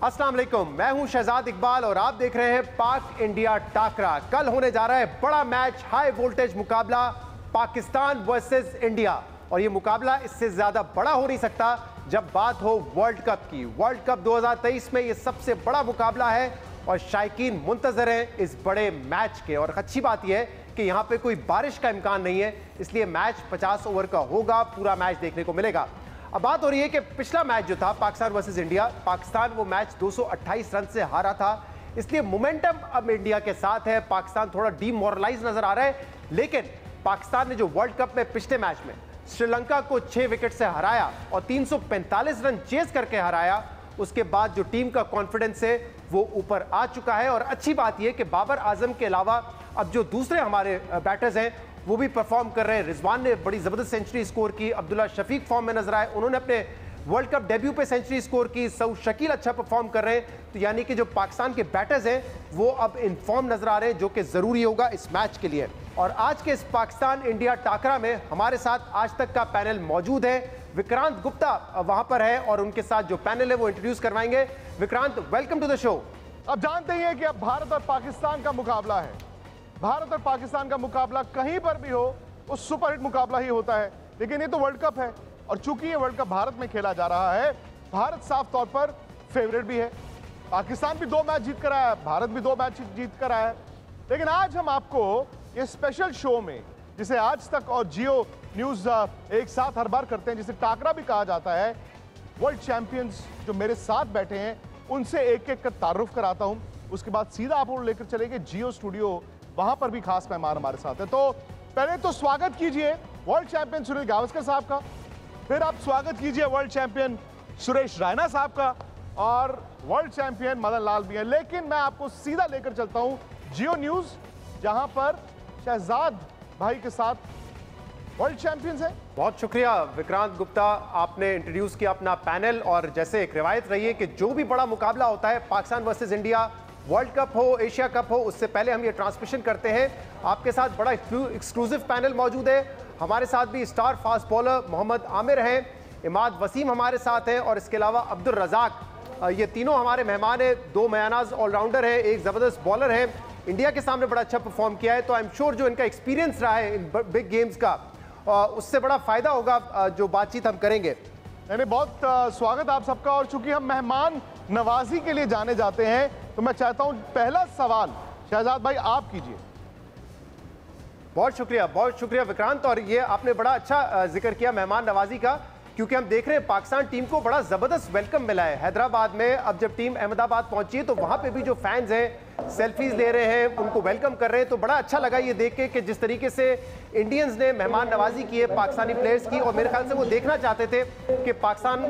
अस्सलाम वालेकुम, मैं हूं शहजाद इकबाल और आप देख रहे हैं पाक इंडिया टाकरा। कल होने जा रहा है बड़ा मैच, हाई वोल्टेज मुकाबला पाकिस्तान वर्सेस इंडिया। और ये मुकाबला इससे ज्यादा बड़ा हो नहीं सकता जब बात हो वर्ल्ड कप की। वर्ल्ड कप 2023 में ये सबसे बड़ा मुकाबला है और शायकीन मुंतजर हैं इस बड़े मैच के। और अच्छी बात यह है कि यहाँ पे कोई बारिश का इम्कान नहीं है, इसलिए मैच 50 ओवर का होगा, पूरा मैच देखने को मिलेगा। अब बात हो रही है कि पिछला मैच जो था पाकिस्तान वर्सेस इंडिया, पाकिस्तान वो मैच 228 रन से हारा था, इसलिए मोमेंटम अब इंडिया के साथ है। पाकिस्तान थोड़ा डीमोरलाइज नजर आ रहा है, लेकिन पाकिस्तान ने जो वर्ल्ड कप में पिछले मैच में श्रीलंका को 6 विकेट से हराया और 345 रन चेज करके हराया, उसके बाद जो टीम का कॉन्फिडेंस है वो ऊपर आ चुका है। और अच्छी बात यह कि बाबर आजम के अलावा अब जो दूसरे हमारे बैटर्स हैं वो भी परफॉर्म कर रहे हैं। रिजवान ने बड़ी जबरदस्त सेंचुरी स्कोर की, अब्दुल्ला शफीक फॉर्म में नजर आए, उन्होंने अपने वर्ल्ड कप डेब्यू पे सेंचुरी स्कोर की, सऊद शकील अच्छा परफॉर्म कर रहे हैं। तो यानी कि जो पाकिस्तान के बैटर्स हैं वो अब इन फॉर्म नजर आ रहे हैं, जो कि जरूरी होगा इस मैच के लिए। और आज के इस पाकिस्तान इंडिया टाकरा में हमारे साथ आज तक का पैनल मौजूद है। विक्रांत गुप्ता वहां पर है और उनके साथ जो पैनल है वो इंट्रोड्यूस करवाएंगे। Vikrant, welcome to the show. अब जानते ही हैं कि अब भारत और पाकिस्तान का मुकाबला है। भारत और पाकिस्तान का मुकाबला कहीं पर भी हो वो सुपरहिट मुकाबला ही होता है, लेकिन ये तो वर्ल्ड कप है और चूंकि ये वर्ल्ड कप भारत में खेला जा रहा है, भारत साफ तौर पर फेवरेट भी है। पाकिस्तान भी 2 मैच जीत कर आया है, भारत भी 2 मैच जीत कर आया है। लेकिन आज हम आपको ये स्पेशल शो में, जिसे आज तक और जियो न्यूज एक साथ हर बार करते हैं, जिसे टाकरा भी कहा जाता है, वर्ल्ड चैंपियंस जो मेरे साथ बैठे हैं उनसे एक एक का तारुफ कराता हूं। उसके बाद सीधा आप लोग लेकर चलेंगे जियो स्टूडियो, वहां पर भी खास मेहमान हमारे साथ है। तो पहले तो स्वागत कीजिए वर्ल्ड चैंपियन सुनील गावस्कर साहब का, फिर आप स्वागत कीजिए वर्ल्ड चैंपियन सुरेश रैना साहब का, और वर्ल्ड चैंपियन मदन लाल भी है। लेकिन मैं आपको सीधा लेकर चलता हूं जियो न्यूज, जहां पर शहजाद भाई के साथ वर्ल्ड चैंपियंस है। बहुत शुक्रिया विक्रांत गुप्ता, आपने इंट्रोड्यूस किया अपना पैनल। और जैसे एक रिवायत रही है कि जो भी बड़ा मुकाबला होता है, Pakistan versus India, world cup हो, एशिया कप हो, उससे पहले हम ये ट्रांसमिशन करते हैं। आपके साथ बड़ा एक्सक्लूसिव पैनल मौजूद है। हमारे साथ भी star fast bowler Mohammad Amir हैं, इमाद वसीम हमारे साथ हैं और इसके अलावा अब्दुल रजाक। ये तीनों हमारे मेहमान हैं। 2 मयानाज ऑलराउंडर हैं, एक ज़बरदस्त बॉलर है, इंडिया के सामने बड़ा अच्छा परफॉर्म किया है। तो आई एम श्योर जो इनका एक्सपीरियंस रहा है इन बिग गेम्स का, उससे बड़ा फ़ायदा होगा जो बातचीत हम करेंगे। यानी बहुत स्वागत आप सबका। और चूंकि हम मेहमान नवाजी के लिए जाने जाते हैं, तो मैं चाहता हूं पहला सवाल शहजाद भाई आप कीजिए। बहुत शुक्रिया विक्रांत। और ये आपने बड़ा अच्छा जिक्र किया मेहमान नवाजी का, क्योंकि हम देख रहे हैं पाकिस्तान टीम को बड़ा जबरदस्त वेलकम मिला है हैदराबाद में। अब जब टीम अहमदाबाद पहुंची है तो वहां पे भी जो फैंस हैं सेल्फीज ले रहे हैं, उनको वेलकम कर रहे हैं। तो बड़ा अच्छा लगा ये देख के कि जिस तरीके से इंडियंस ने मेहमान नवाजी की है पाकिस्तानी प्लेयर्स की। और मेरे ख्याल से वो देखना चाहते थे कि पाकिस्तान,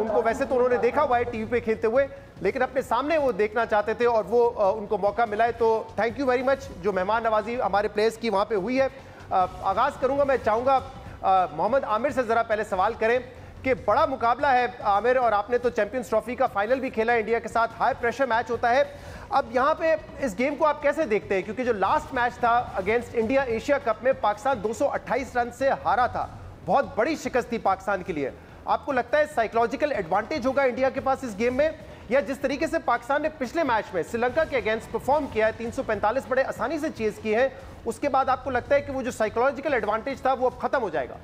उनको वैसे तो उन्होंने देखा हुआ है टीवी पे खेलते हुए, लेकिन अपने सामने वो देखना चाहते थे और वो उनको मौका मिला है। तो थैंक यू वेरी मच जो मेहमान नवाजी हमारे प्लेयर्स की वहाँ पे हुई है। आगाज़ करूँगा, मैं चाहूँगा मोहम्मद आमिर से ज़रा पहले सवाल करें कि बड़ा मुकाबला है आमिर, और आपने तो चैंपियंस ट्रॉफी का फाइनल भी खेला इंडिया के साथ, हाई प्रेशर मैच होता है। अब यहाँ पे इस गेम को आप कैसे देखते हैं, क्योंकि जो लास्ट मैच था अगेंस्ट इंडिया एशिया कप में पाकिस्तान 228 रन से हारा था, बहुत बड़ी शिकस्त थी पाकिस्तान के लिए। आपको लगता है साइकोलॉजिकल एडवांटेज होगा इंडिया के पास इस गेम में, या जिस तरीके से पाकिस्तान ने पिछले मैच में श्रीलंका के अगेंस्ट परफॉर्म किया है, 345 बड़े आसानी से चेज किए हैं, उसके बाद आपको लगता है कि वो जो साइकोलॉजिकल एडवांटेज था वो अब खत्म हो जाएगा?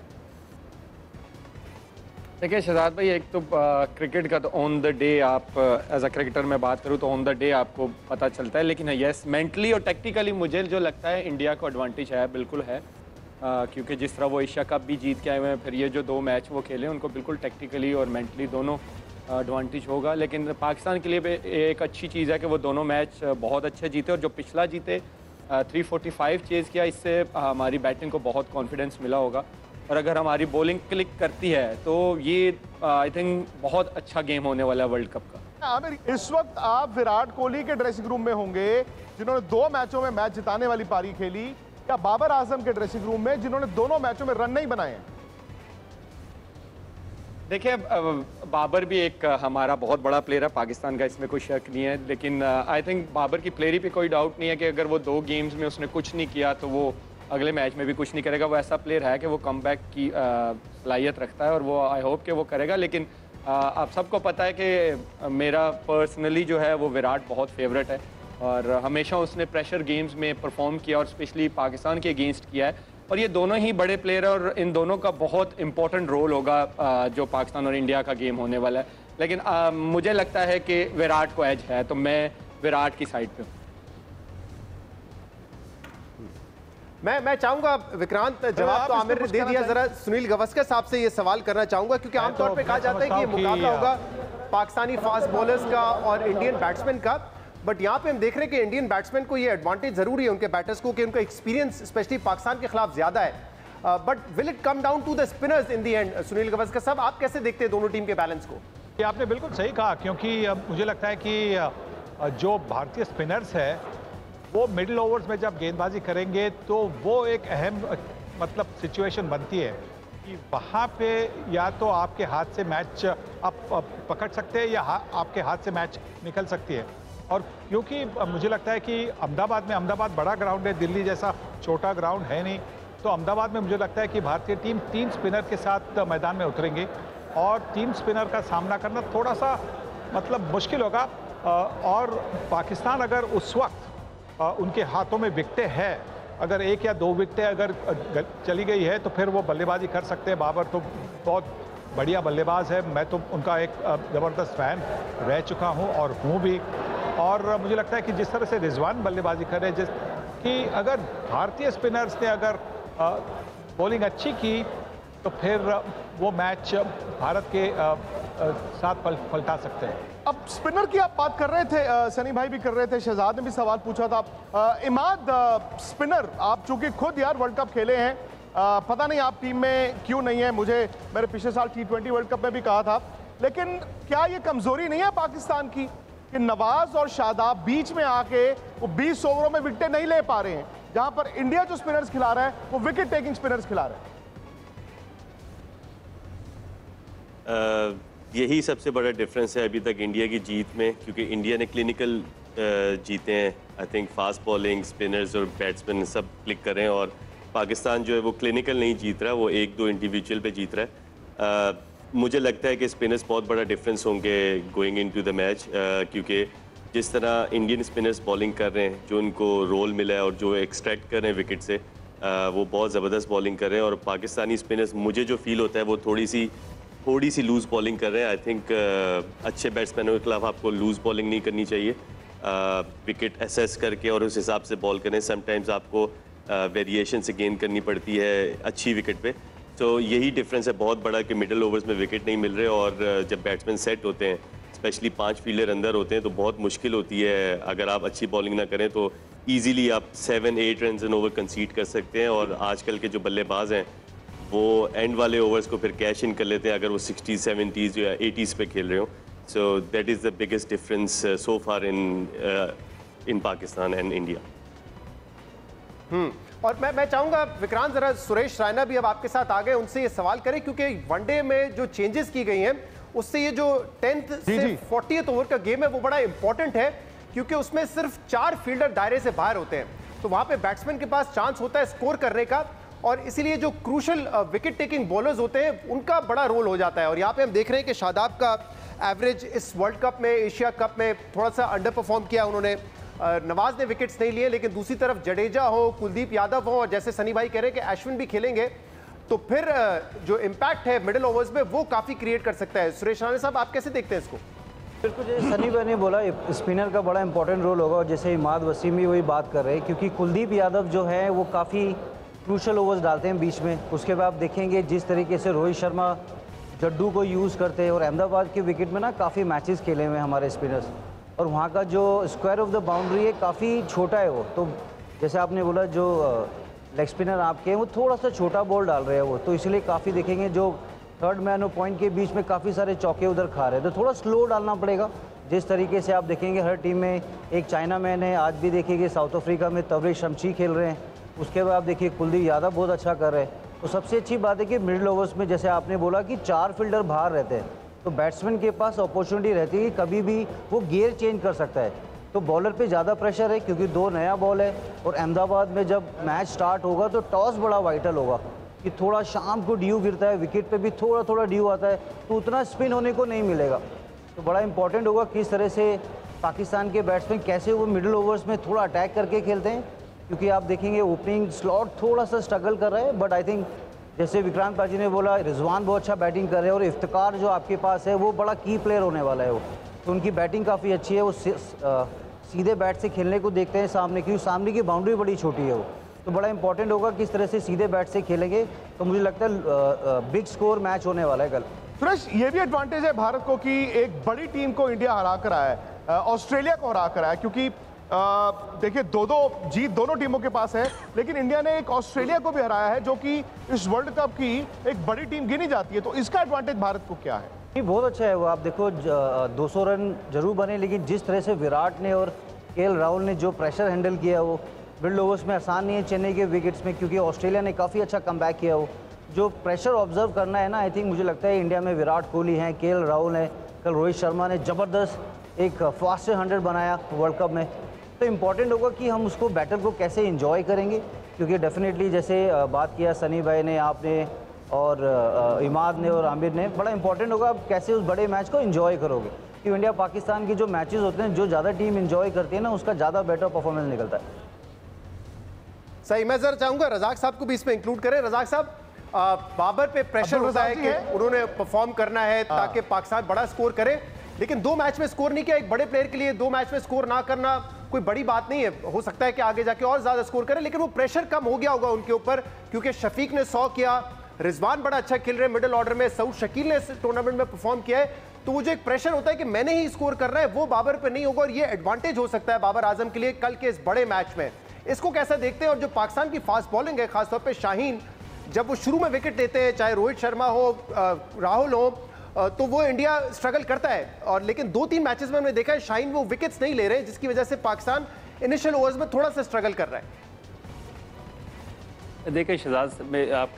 देखिए शहजाद भाई, एक तो क्रिकेट का तो ऑन द डे, आप एज अ क्रिकेटर में बात करूँ तो ऑन द डे आपको पता चलता है, लेकिन यस मेंटली और टेक्निकली मुझे जो लगता है इंडिया को एडवांटेज है, बिल्कुल है। क्योंकि जिस तरह वो एशिया कप भी जीत के आए हुए हैं, फिर ये जो 2 मैच वो खेले, उनको बिल्कुल टेक्निकली और मेंटली दोनों एडवांटेज होगा। लेकिन पाकिस्तान के लिए भी एक अच्छी चीज़ है कि वो दोनों मैच बहुत अच्छे जीते, और जो पिछला जीते 345 चेज़ किया, इससे हमारी बैटिंग को बहुत कॉन्फिडेंस मिला होगा। और अगर हमारी बॉलिंग क्लिक करती है तो ये आई थिंक बहुत अच्छा गेम होने वाला है वर्ल्ड कप का। आमिर, इस वक्त आप विराट कोहली के ड्रेसिंग रूम में होंगे जिन्होंने 2 मैचों में मैच जिताने वाली पारी खेली, या बाबर आजम के ड्रेसिंग रूम में जिन्होंने दोनों मैचों में रन नहीं बनाए हैं? देखिए बाबर भी एक हमारा बहुत बड़ा प्लेयर है पाकिस्तान का, इसमें कोई शक नहीं है। लेकिन आई थिंक बाबर की प्लेयरी पे कोई डाउट नहीं है कि अगर वो 2 गेम्स में उसने कुछ नहीं किया तो वो अगले मैच में भी कुछ नहीं करेगा। वो ऐसा प्लेयर है कि वो कमबैक की सलाहियत रखता है और वो आई होप कि वो करेगा। लेकिन आप सबको पता है कि मेरा पर्सनली जो है वो विराट बहुत फेवरेट है और हमेशा उसने प्रेशर गेम्स में परफॉर्म किया और स्पेशली पाकिस्तान के अगेंस्ट किया है और ये दोनों ही बड़े प्लेयर हैं और इन दोनों का बहुत इंपॉर्टेंट रोल होगा जो पाकिस्तान और इंडिया का गेम होने वाला है। लेकिन मुझे लगता है कि विराट को एज है, तो मैं विराट की साइड पे हूँ। मैं चाहूंगा विक्रांत, जवाब तो आमिर ने दे दिया, जरा सुनील गावस्कर साहब से ये सवाल करना चाहूंगा क्योंकि आमतौर पे कहा जाता है कि ये मुकाबला होगा पाकिस्तानी फास्ट बॉलर्स का और इंडियन बैट्समैन का, बट यहाँ पे हम देख रहे हैं कि इंडियन बैट्समैन को ये एडवांटेज जरूरी है उनके बैटर्स को कि उनका एक्सपीरियंस स्पेशली पाकिस्तान के खिलाफ ज्यादा है, but will it come down to the spinners in the end? Sunil Gavaskar साहब, आप कैसे देखते हैं दोनों टीम के बैलेंस को? ये आपने बिल्कुल सही कहा, क्योंकि मुझे लगता है कि जो भारतीय स्पिनर्स है वो मिडिल ओवर्स में जब गेंदबाजी करेंगे तो वो एक अहम मतलब सिचुएशन बनती है कि वहाँ पे या तो आपके हाथ से मैच आप पकड़ सकते हैं या आपके हाथ से मैच निकल सकती है। और क्योंकि मुझे लगता है कि अहमदाबाद बड़ा ग्राउंड है, दिल्ली जैसा छोटा ग्राउंड है नहीं, तो अहमदाबाद में मुझे लगता है कि भारतीय टीम 3 स्पिनर के साथ मैदान में उतरेंगे और 3 स्पिनर का सामना करना थोड़ा सा मतलब मुश्किल होगा। और पाकिस्तान अगर उस वक्त उनके हाथों में विकेटें हैं, अगर 1 या 2 विकेटें अगर चली गई है तो फिर वो बल्लेबाजी कर सकते हैं। बाबर तो बहुत बढ़िया बल्लेबाज है, मैं तो उनका एक ज़बरदस्त फ़ैन रह चुका हूं और हूं भी। और मुझे लगता है कि जिस तरह से रिजवान बल्लेबाजी कर रहे हैं, कि अगर भारतीय स्पिनर्स ने अगर बॉलिंग अच्छी की तो फिर वो मैच भारत के साथ पलटा सकते हैं। अब स्पिनर की आप बात कर रहे थे, सनी भाई भी कर रहे थे, शहजाद ने भी सवाल पूछा था। इमाद, स्पिनर आप चूंकि खुद यार वर्ल्ड कप खेले हैं, पता नहीं आप टीम में क्यों नहीं है, मुझे मेरे पिछले साल T20 वर्ल्ड कप में भी कहा था, लेकिन क्या ये कमजोरी नहीं है पाकिस्तान की कि नवाज और शादाब बीच में आके वो 20 ओवरों में विकेटें नहीं ले पा रहे हैं, जहां पर इंडिया जो स्पिनर्स खिला रहा है वो विकेट टेकिंग स्पिनर्स खिला रहा है? यही सबसे बड़ा डिफरेंस है अभी तक इंडिया की जीत में, क्योंकि इंडिया ने क्लिनिकल जीते हैं। I think fast bowling, spinners और बैट्समैन सब क्लिक कर रहे हैं, और पाकिस्तान जो है वो क्लिनिकल नहीं जीत रहा, वो 1-2 इंडिविजुअल पे जीत रहा है। मुझे लगता है कि स्पिनर्स बहुत बड़ा डिफरेंस होंगे गोइंग इनटू द मैच, क्योंकि जिस तरह इंडियन स्पिनर्स बॉलिंग कर रहे हैं, जो उनको रोल मिला है और जो एक्सट्रैक्ट कर रहे हैं विकेट से, वो बहुत ज़बरदस्त बॉलिंग कर रहे हैं। और पाकिस्तानी स्पिनर्स, मुझे जो फील होता है, वो थोड़ी सी लूज बॉलिंग कर रहे हैं। आई थिंक अच्छे बैट्समैनों के खिलाफ आपको लूज बॉलिंग नहीं करनी चाहिए, विकेट असेस करके और उस हिसाब से बॉल करें। समटाइम्स आपको वेरिएशन से गेंद करनी पड़ती है अच्छी विकेट पे। तो यही डिफरेंस है बहुत बड़ा कि मिडिल ओवर्स में विकेट नहीं मिल रहे, और जब बैट्समैन सेट होते हैं, स्पेशली 5 फील्डर अंदर होते हैं, तो बहुत मुश्किल होती है। अगर आप अच्छी बॉलिंग ना करें तो ईजीली आप 7-8 रन एन ओवर कंसीड कर सकते हैं। और आजकल के जो बल्लेबाज हैं वो एंड वाले ओवर्स को फिर कैश इन कर लेते हैं अगर वो 60s, 70s या 80s पे खेल रहे हो। So that is the biggest difference so far in Pakistan and India. और मैं चाहूंगा विक्रांत, जरा सुरेश रायना भी अब आपके साथ आ गए, उनसे ये सवाल करें, क्योंकि वनडे में जो चेंजेस की गई हैं उससे ये जो 10th से 40th ओवर का गेम है वो बड़ा इंपॉर्टेंट है, क्योंकि उसमें सिर्फ 4 फील्डर दायरे से बाहर होते हैं, तो वहां पे बैट्समैन के पास चांस होता है स्कोर करने का, और इसीलिए जो क्रूशल विकेट टेकिंग बॉलर्स होते हैं उनका बड़ा रोल हो जाता है। और यहाँ पे हम देख रहे हैं कि शादाब का एवरेज इस वर्ल्ड कप में, एशिया कप में थोड़ा सा अंडर परफॉर्म किया उन्होंने। नवाज ने विकेट्स नहीं लिए, लेकिन दूसरी तरफ जडेजा हो, कुलदीप यादव हो, और जैसे सनी भाई कह रहे हैं कि अश्विन भी खेलेंगे, तो फिर जो इम्पैक्ट है मिडिल ओवर्स में वो काफ़ी क्रिएट कर सकता है। सुरेश राणा साहब, आप कैसे देखते हैं इसको? बिल्कुल, जैसे सनी भाई ने बोला, स्पिनर का बड़ा इंपॉर्टेंट रोल होगा, और जैसे इमाद वसीम भी वही बात कर रहे हैं, क्योंकि कुलदीप यादव जो है वो काफ़ी क्रूशल ओवर्स डालते हैं बीच में। उसके बाद आप देखेंगे जिस तरीके से रोहित शर्मा जड्डू को यूज़ करते हैं, और अहमदाबाद के विकेट में ना काफ़ी मैचेस खेले हुए हैं हमारे स्पिनर्स, और वहाँ का जो स्क्वायर ऑफ द बाउंड्री है काफ़ी छोटा है वो। तो जैसे आपने बोला जो लेग स्पिनर आपके हैं वो थोड़ा सा छोटा बॉल डाल रहे हैं वो, तो इसलिए काफ़ी देखेंगे जो थर्ड मैन और पॉइंट के बीच में काफ़ी सारे चौके उधर खा रहे हैं, तो थोड़ा स्लो डालना पड़ेगा। जिस तरीके से आप देखेंगे हर टीम में एक चाइना मैन है, आज भी देखिए साउथ अफ्रीका में तबरेज शमशी खेल रहे हैं, उसके बाद आप देखिए कुलदीप यादव बहुत अच्छा कर रहे हैं। तो सबसे अच्छी बात है कि मिडिल ओवर्स में जैसे आपने बोला कि 4 फील्डर बाहर रहते हैं, तो बैट्समैन के पास अपॉर्चुनिटी रहती है कि कभी भी वो गियर चेंज कर सकता है। तो बॉलर पे ज़्यादा प्रेशर है, क्योंकि 2 नया बॉल है, और अहमदाबाद में जब मैच स्टार्ट होगा तो टॉस बड़ा वाइटल होगा कि थोड़ा शाम को ड्यू गिरता है, विकेट पे भी थोड़ा थोड़ा ड्यू आता है, तो उतना स्पिन होने को नहीं मिलेगा। तो बड़ा इंपॉर्टेंट होगा किस तरह से पाकिस्तान के बैट्समैन कैसे वो मिडिल ओवर्स में थोड़ा अटैक करके खेलते हैं, क्योंकि आप देखेंगे ओपनिंग स्लॉट थोड़ा सा स्ट्रगल कर रहा है। बट आई थिंक जैसे विक्रांत पाजी ने बोला, रिजवान बहुत अच्छा बैटिंग कर रहे हैं और इफ्तिकार जो आपके पास है वो बड़ा की प्लेयर होने वाला है। वो तो उनकी बैटिंग काफ़ी अच्छी है, वो सीधे बैट से खेलने को देखते हैं सामने, क्योंकि सामने की बाउंड्री बड़ी छोटी है वो। तो बड़ा इंपॉर्टेंट होगा किस तरह से सीधे बैट से खेलेंगे, तो मुझे लगता है बिग स्कोर मैच होने वाला है कल। सुरेश, ये भी एडवांटेज है भारत को कि एक बड़ी टीम को इंडिया हरा कर आया है, ऑस्ट्रेलिया को हरा कर आया, क्योंकि देखिए दो जीत दोनों टीमों के पास है, लेकिन इंडिया ने एक ऑस्ट्रेलिया को भी हराया है जो कि इस वर्ल्ड कप की एक बड़ी टीम गिनी जाती है। तो इसका एडवांटेज भारत को क्या है? बहुत अच्छा है वो। आप देखो 200 रन जरूर बने, लेकिन जिस तरह से विराट ने और केएल राहुल ने जो प्रेशर हैंडल किया वो मिडिल ओवर्स में आसान नहीं है चेन्नई के विकेट्स में, क्योंकि ऑस्ट्रेलिया ने काफ़ी अच्छा कमबैक किया वो। जो प्रेशर ऑब्जर्व करना है ना, आई थिंक मुझे लगता है इंडिया में विराट कोहली हैं, केएल राहुल हैं, कल रोहित शर्मा ने ज़बरदस्त एक फास्ट 100 बनाया वर्ल्ड कप में। तो इम्पॉर्टेंट होगा कि हम उसको बैटल को कैसे इंजॉय करेंगे, क्योंकि डेफिनेटली जैसे बात किया सनी भाई ने, आपने और इमाद ने और आमिर ने, बड़ा इंपॉर्टेंट होगा आप कैसे उस बड़े मैच को एंजॉय करोगे। कि इंडिया पाकिस्तान के जो मैचेस होते हैं, जो ज़्यादा टीम एंजॉय करती है ना, उसका ज़्यादा बेटर परफॉर्मेंस निकलता है। सही, मैं जरा चाहूंगा रजाक साहब को भी इसमें इंक्लूड करें। रजाक साहब, बाबर पे प्रेशर होता है कि उन्होंने परफॉर्म करना है ताकि पाकिस्तान बड़ा स्कोर करे, लेकिन 2 मैच में स्कोर नहीं किया। एक बड़े प्लेयर के लिए 2 मैच में स्कोर ना करना कोई बड़ी बात नहीं है, हो सकता है कि आगे जाके और ज्यादा स्कोर करे, लेकिन वो प्रेशर कम हो गया होगा उनके ऊपर, क्योंकि शफीक ने 100 किया, रिजवान बड़ा अच्छा खेल रहे हैं मिडिल ऑर्डर में, सऊद शकील ने इस टूर्नामेंट में परफॉर्म किया है। तो वो जो एक प्रेशर होता है कि मैंने ही स्कोर करना है, वो बाबर पे नहीं होगा, और ये एडवांटेज हो सकता है बाबर आजम के लिए कल के इस बड़े मैच में। इसको कैसा देखते हैं? और जो पाकिस्तान की फास्ट बॉलिंग है, खासतौर पर शाहीन, जब वो शुरू में विकेट लेते हैं, चाहे रोहित शर्मा हो, राहुल हो, तो वो इंडिया स्ट्रगल करता है। और लेकिन 2-3 मैचेस में हमने देखा है शाहीन वो विकेट्स नहीं ले रहे, जिसकी वजह से पाकिस्तान इनिशियल ओवर्स में थोड़ा सा स्ट्रगल कर रहा है। देखिए शहजाद,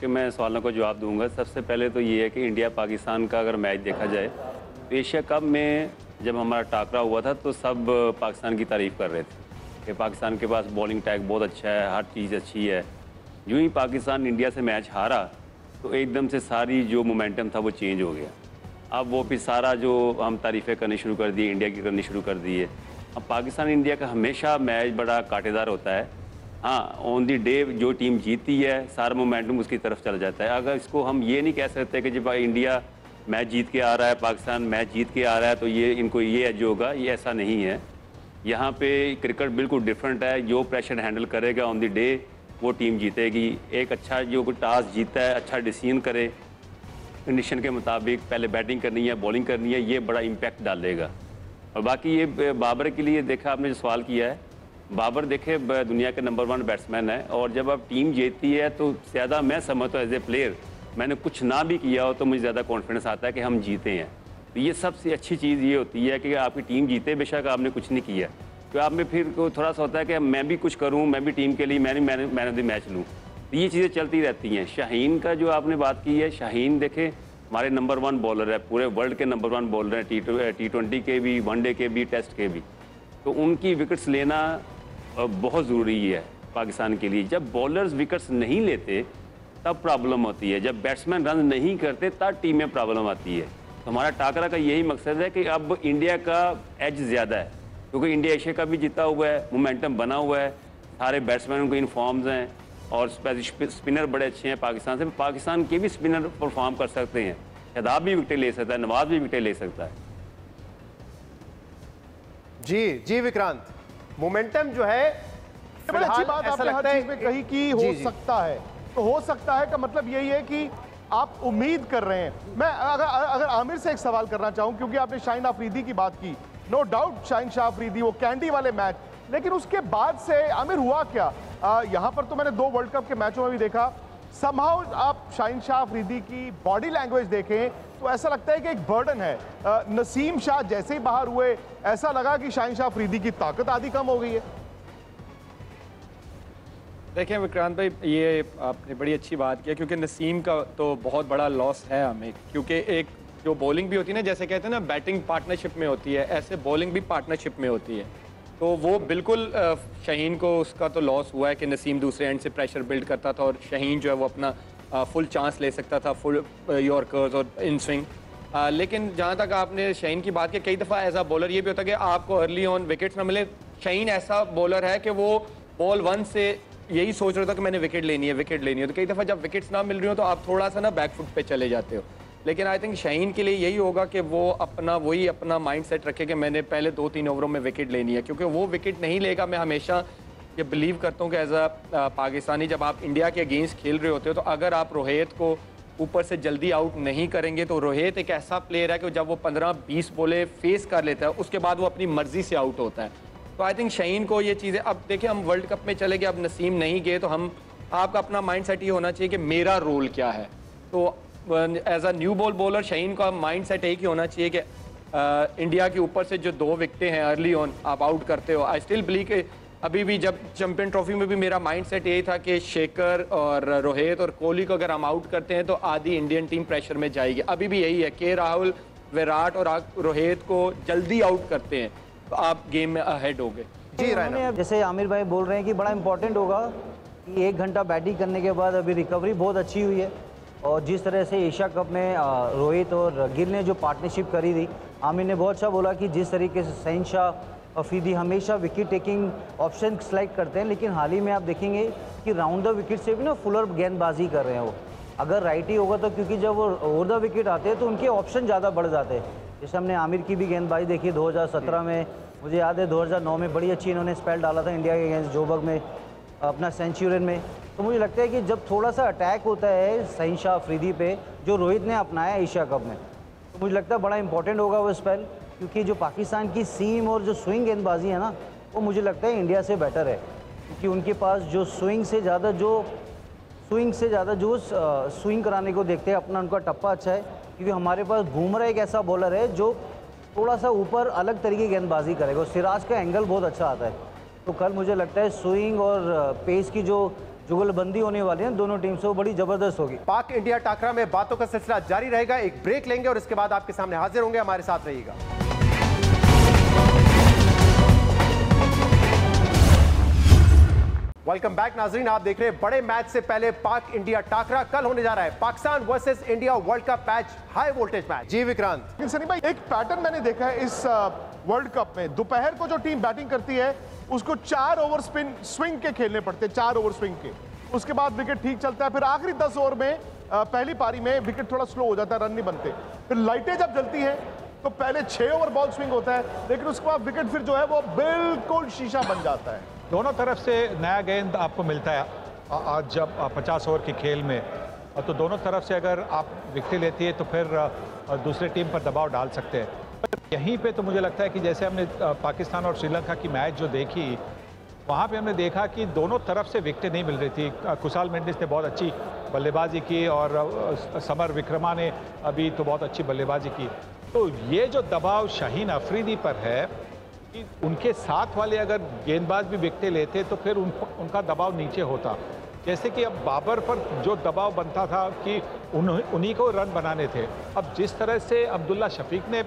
मैं सवालों का जवाब दूंगा। सबसे पहले तो ये है कि इंडिया पाकिस्तान का अगर मैच देखा जाए तो एशिया कप में जब हमारा टाकरा हुआ था तो सब पाकिस्तान की तारीफ़ कर रहे थे कि पाकिस्तान के पास बॉलिंग टैग बहुत अच्छा है, हर चीज़ अच्छी है। यूँ ही पाकिस्तान इंडिया से मैच हारा तो एकदम से सारी जो मोमेंटम था वो चेंज हो गया। अब वो फिर सारा जो हम तारीफ़ें करनी शुरू कर दी, इंडिया की करनी शुरू कर दी है। अब पाकिस्तान इंडिया का हमेशा मैच बड़ा कांटेदार होता है। हाँ, ऑन दी डे जो टीम जीतती है सारा मोमेंटम उसकी तरफ चला जाता है। अगर इसको हम ये नहीं कह सकते कि जब इंडिया मैच जीत के आ रहा है, पाकिस्तान मैच जीत के आ रहा है तो ये इनको ये एज होगा, ये ऐसा नहीं है। यहाँ पे क्रिकेट बिल्कुल डिफरेंट है। जो प्रेशर हैंडल करेगा ऑन दी डे वो टीम जीतेगी। एक अच्छा जो टास्क जीता है, अच्छा डिसीजन करे, कंडीशन के मुताबिक पहले बैटिंग करनी है, बॉलिंग करनी है, ये बड़ा इम्पैक्ट डालेगा। और बाकी ये बाबर के लिए देखा आपने जो सवाल किया है, बाबर देखे दुनिया के नंबर 1 बैट्समैन है, और जब अब टीम जीतती है तो ज़्यादा मैं समझता हूँ एज ए प्लेयर, मैंने कुछ ना भी किया हो तो मुझे ज़्यादा कॉन्फिडेंस आता है कि हम जीते हैं। तो ये सबसे अच्छी चीज़ ये होती है कि आपकी टीम जीते, बेशक आपने कुछ नहीं किया, तो आप में फिर थोड़ा सा होता है कि मैं भी कुछ करूँ, मैं भी टीम के लिए मैन ऑफ द मैच लूँ। तो ये चीज़ें चलती रहती हैं। शाहीन का जो आपने बात की है, शाहीन देखे हमारे नंबर 1 बॉलर है, पूरे वर्ल्ड के नंबर 1 बॉलर हैं, T20 के भी, वनडे के भी, टेस्ट के भी। तो उनकी विकेट्स लेना बहुत ज़रूरी है पाकिस्तान के लिए। जब बॉलर्स विकेट्स नहीं लेते तब प्रॉब्लम होती है, जब बैट्समैन रन नहीं करते तब टीम में प्रॉब्लम आती है। तो हमारा टाकरा का यही मकसद है कि अब इंडिया का एज ज़्यादा है, क्योंकि इंडिया एशिया का भी जीता हुआ है, मोमेंटम बना हुआ है, सारे बैट्समैन उनको इन्फॉर्म्स हैं, और स्पिनर बड़े अच्छे हैं पाकिस्तान से। पाकिस्तान के भी स्पिनर परफॉर्म कर सकते हैं। शादाब भी विकेट ले सकता है, नवाज भी विकेट ले सकता है। जी विक्रांत, मोमेंटम जो है, बड़ी अच्छी बात आपने हर चीज में कही कि हो सकता है। तो हो सकता है का मतलब यही है कि आप उम्मीद कर रहे हैं। मैं अगर आमिर से एक सवाल करना चाहूं, क्योंकि आपने शाहीन अफरीदी की बात की, नो डाउट शाहीन शाह अफरीदी, वो कैंडी वाले मैच, लेकिन उसके बाद से आमिर हुआ क्या? यहाँ पर तो मैंने 2 वर्ल्ड कप के मैचों में भी देखा, समहाउ आप शाहीन शाह अफरीदी की बॉडी लैंग्वेज देखें तो ऐसा लगता है कि एक बर्डन है। नसीम शाह जैसे ही बाहर हुए ऐसा लगा कि शाहीन शाह अफरीदी की ताकत आधी कम हो गई है। देखें विक्रांत भाई, ये आपने बड़ी अच्छी बात की, क्योंकि नसीम का तो बहुत बड़ा लॉस है हमें, क्योंकि एक जो बॉलिंग भी होती है ना, जैसे कहते हैं ना बैटिंग पार्टनरशिप में होती है, ऐसे बॉलिंग भी पार्टनरशिप में होती है। तो वो बिल्कुल शाहीन को उसका तो लॉस हुआ है कि नसीम दूसरे एंड से प्रेशर बिल्ड करता था और शाहीन जो है वो अपना फुल चांस ले सकता था, फुल यॉर्कर्स और इन स्विंग। लेकिन जहाँ तक आपने शाहीन की बात की, कई दफ़ा ऐसा बॉलर ये भी होता है कि आपको अर्ली ऑन विकेट्स ना मिले। शाहीन ऐसा बॉलर है कि वो बॉल 1 से यही सोच रहा था कि मैंने विकेट लेनी है, तो कई दफ़ा जब विकेट्स ना मिल रही हो तो आप थोड़ा सा ना बैकफुट पे चले जाते हो। लेकिन आई थिंक शाहीन के लिए यही होगा कि वो अपना माइंड सेट रखे कि मैंने पहले 2-3 ओवरों में विकेट लेनी है, क्योंकि वो विकेट नहीं लेगा। मैं हमेशा ये बिलीव करता हूँ कि एज अ पाकिस्तानी जब आप इंडिया के अगेंस्ट खेल रहे होते हो तो अगर आप रोहित को ऊपर से जल्दी आउट नहीं करेंगे तो रोहित एक ऐसा प्लेयर है कि जब वो 15-20 बॉलें फेस कर लेता है उसके बाद वो अपनी मर्जी से आउट होता है। तो आई थिंक शाहीन को ये चीज़ें, अब देखिए हम वर्ल्ड कप में चले गए, अब नसीम नहीं गए, तो आपका अपना माइंड सेट ये होना चाहिए कि मेरा रोल क्या है। तो as a new ball bowler Shaheen का माइंड सेट एक ही होना चाहिए कि इंडिया के ऊपर से जो 2 विकेटें हैं अर्ली ऑन आप आउट करते हो। आई स्टिल बिलीव कि अभी भी जब चैंपियन ट्रॉफी में भी मेरा माइंड सेट यही था कि शेखर और रोहित और कोहली को अगर हम आउट करते हैं तो आधी इंडियन टीम प्रेशर में जाएगी। अभी भी यही है कि राहुल, विराट और रोहित को जल्दी आउट करते हैं तो आप गेम में अहेड हो गए। जी रायना, जैसे आमिर भाई बोल रहे हैं कि बड़ा इंपॉर्टेंट होगा कि 1 घंटा बैटिंग करने के बाद अभी रिकवरी बहुत अच्छी हुई है, और जिस तरह से एशिया कप में रोहित और गिल ने जो पार्टनरशिप करी थी, आमिर ने बहुत अच्छा बोला कि जिस तरीके से शहनशाह अफरीदी हमेशा विकेट टेकिंग ऑप्शन सेलेक्ट करते हैं, लेकिन हाल ही में आप देखेंगे कि राउंड द विकेट से भी ना फुलर गेंदबाजी कर रहे हैं वो। अगर राइटी होगा तो क्योंकि जब वो ओवर द विकेट आते हैं तो उनके ऑप्शन ज़्यादा बढ़ जाते हैं। जैसे हमने आमिर की भी गेंदबाजी देखी 2017 में, मुझे याद है 2009 में बड़ी अच्छी इन्होंने स्पेल डाला था इंडिया के अगेंस्ट जोबर्ग में अपना सेंचुरियन में। तो मुझे लगता है कि जब थोड़ा सा अटैक होता है शहनशाह अफरीदी पे जो रोहित ने अपनाया एशिया कप में, तो मुझे लगता है बड़ा इंपॉर्टेंट होगा वो स्पेल, क्योंकि जो पाकिस्तान की सीम और जो स्विंग गेंदबाजी है ना, वो मुझे लगता है इंडिया से बेटर है, क्योंकि उनके पास जो स्विंग से ज़्यादा जो स्विंग कराने को देखते हैं अपना, उनका टप्पा अच्छा है। क्योंकि हमारे पास बुमराह एक ऐसा बॉलर है जो थोड़ा सा ऊपर अलग तरीके की गेंदबाजी करेगा, सिराज का एंगल बहुत अच्छा आता है। तो कल मुझे लगता है स्विंग और पेस की जो जुगलबंदी होने वाली है दोनों टीम से, वो बड़ी जबरदस्त होगी। पाक इंडिया टाकरा में बातों का सिलसिला जारी रहेगा। एक ब्रेक लेंगे और इसके बाद आपके सामने हाजिर होंगे, हमारे साथ रहिएगा। वेलकम बैक नाजरीन, आप देख रहे हैं बड़े मैच से पहले पाक इंडिया टाकरा। कल होने जा रहा है Pakistan versus India world cup match, high voltage match. जी विक्रांत। सनी भाई, एक पैटर्न मैंने देखा है इस वर्ल्ड कप में, दोपहर को जो टीम बैटिंग करती है उसको 4 ओवर स्विंग के खेलने पड़ते हैं, 4 ओवर स्विंग के। उसके बाद विकेट ठीक चलता है, फिर आखिरी 10 ओवर में पहली पारी में विकेट थोड़ा स्लो हो जाता है, रन नहीं बनते। फिर लाइटें जब जलती हैं तो पहले 6 ओवर बॉल स्विंग होता है, लेकिन उसके बाद विकेट फिर जो है वो बिल्कुल शीशा बन जाता है। दोनों तरफ से नया गेंद आपको मिलता है आज जब 50 ओवर की खेल में, तो दोनों तरफ से अगर आप विकेट लेती है तो फिर दूसरे टीम पर दबाव डाल सकते हैं। यहीं पे तो मुझे लगता है कि जैसे हमने पाकिस्तान और श्रीलंका की मैच जो देखी, वहाँ पे हमने देखा कि दोनों तरफ से विकेटें नहीं मिल रही थी। कुशाल मेंडिस ने बहुत अच्छी बल्लेबाजी की और समर विक्रमा ने अभी तो बहुत अच्छी बल्लेबाजी की। तो ये जो दबाव शाहीन अफरीदी पर है कि उनके साथ वाले अगर गेंदबाज भी विकेटें लेते तो फिर उनका दबाव नीचे होता। जैसे कि अब बाबर पर जो दबाव बनता था कि उन्हीं को रन बनाने थे, अब जिस तरह से अब्दुल्ला शफीक ने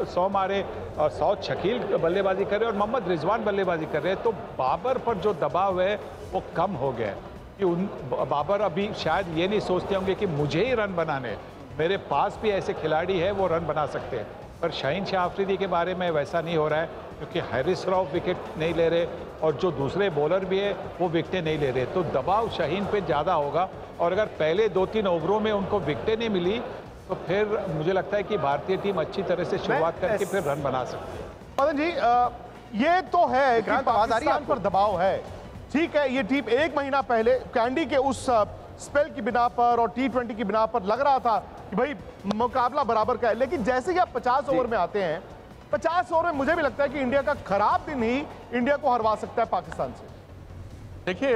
100 मारे और 100 शकील बल्लेबाजी कर रहे और मोहम्मद रिजवान बल्लेबाजी कर रहे हैं, तो बाबर पर जो दबाव है वो कम हो गया कि बाबर अभी शायद ये नहीं सोचते होंगे कि मुझे ही रन बनाने, मेरे पास भी ऐसे खिलाड़ी है वो रन बना सकते हैं। पर शहनशाह अफरीदी के बारे में वैसा नहीं हो रहा है, क्योंकि हैरिस रऊफ विकेट नहीं ले रहे और जो दूसरे बॉलर भी है वो विकेटें नहीं ले रहे, तो दबाव शाहीन पे ज़्यादा होगा। और अगर पहले 2-3 ओवरों में उनको विकेटें नहीं मिली तो फिर मुझे लगता है कि भारतीय टीम अच्छी तरह से शुरुआत करके फिर रन बना सकती है। मदन जी, ये तो है कि पाकिस्तान पर दबाव है, ठीक है। ये टीम 1 महीना पहले कैंडी के उस स्पेल की बिना पर और T20 की बिना पर लग रहा था कि भाई मुकाबला बराबर का है, लेकिन जैसे ही आप 50 ओवर में आते हैं, 50 ओवर में मुझे भी लगता है कि इंडिया का खराब दिन ही इंडिया को हरवा सकता है पाकिस्तान से। देखिए,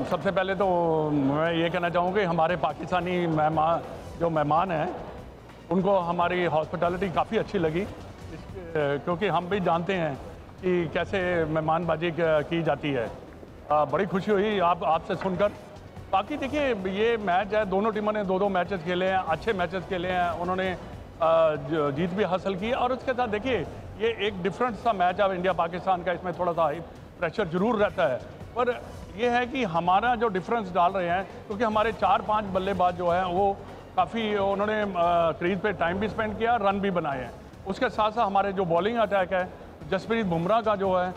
सबसे पहले तो मैं ये कहना चाहूँगा कि हमारे पाकिस्तानी मेहमान हैं उनको हमारी हॉस्पिटैलिटी काफ़ी अच्छी लगी, क्योंकि हम भी जानते हैं कि कैसे मेहमानबाजी की जाती है। बड़ी खुशी हुई आपसे सुनकर। बाकी देखिए, ये मैच है, दोनों टीमों ने 2-2 मैचेस खेले हैं, अच्छे मैचेस खेले हैं, उन्होंने जीत भी हासिल की। और उसके साथ देखिए, ये एक डिफरेंट सा मैच है इंडिया पाकिस्तान का, इसमें थोड़ा सा हाई प्रेशर जरूर रहता है, पर ये है कि हमारा जो डिफरेंस डाल रहे हैं, क्योंकि हमारे 4-5 बल्लेबाज जो हैं वो काफ़ी उन्होंने क्रीज पे टाइम भी स्पेंड किया, रन भी बनाए हैं। उसके साथ साथ हमारे जो बॉलिंग अटैक है, जसप्रीत बुमराह का जो है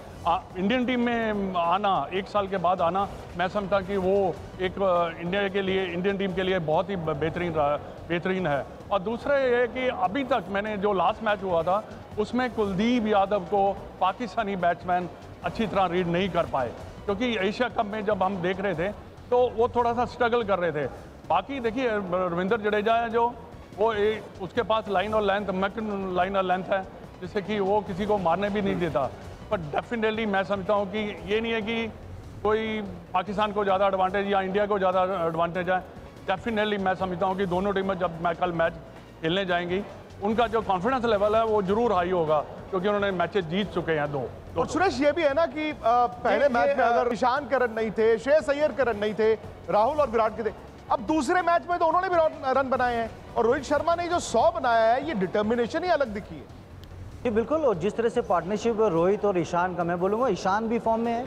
इंडियन टीम में आना, 1 साल के बाद आना, मैं समझता कि वो एक इंडियन टीम के लिए बहुत ही बेहतरीन है। और दूसरा ये है कि अभी तक मैंने जो लास्ट मैच हुआ था उसमें कुलदीप यादव को पाकिस्तानी बैट्समैन अच्छी तरह रीड नहीं कर पाए, क्योंकि एशिया कप में जब हम देख रहे थे तो वो थोड़ा सा स्ट्रगल कर रहे थे। बाकी देखिए रविंद्र जडेजा है जो वो उसके पास लाइन और लेंथ है, जिससे कि वो किसी को मारने भी नहीं देता। पर डेफिनेटली मैं समझता हूँ कि ये नहीं है कि कोई पाकिस्तान को ज़्यादा एडवांटेज या इंडिया को ज़्यादा एडवांटेज है। डेफिनेटली मैं समझता हूँ कि दोनों टीमें जब कल मैच खेलने जाएंगी, उनका जो कॉन्फिडेंस लेवल है वो जरूर हाई होगा, क्योंकि उन्होंने मैचेस जीत चुके हैं दो। और सुरेश ये भी है ना कि पहले मैच में अगर ईशान के रन नहीं थे, श्रेयस अय्यर के रन नहीं थे, राहुल और विराट के थे, अब दूसरे मैच में तो उन्होंने भी रन बनाए हैं। और रोहित शर्मा ने जो 100 बनाया है, ये डिटर्मिनेशन ही अलग दिखी है। जी बिल्कुल, और जिस तरह से पार्टनरशिप रोहित और ईशान का, मैं बोलूँगा ईशान भी फॉर्म में है,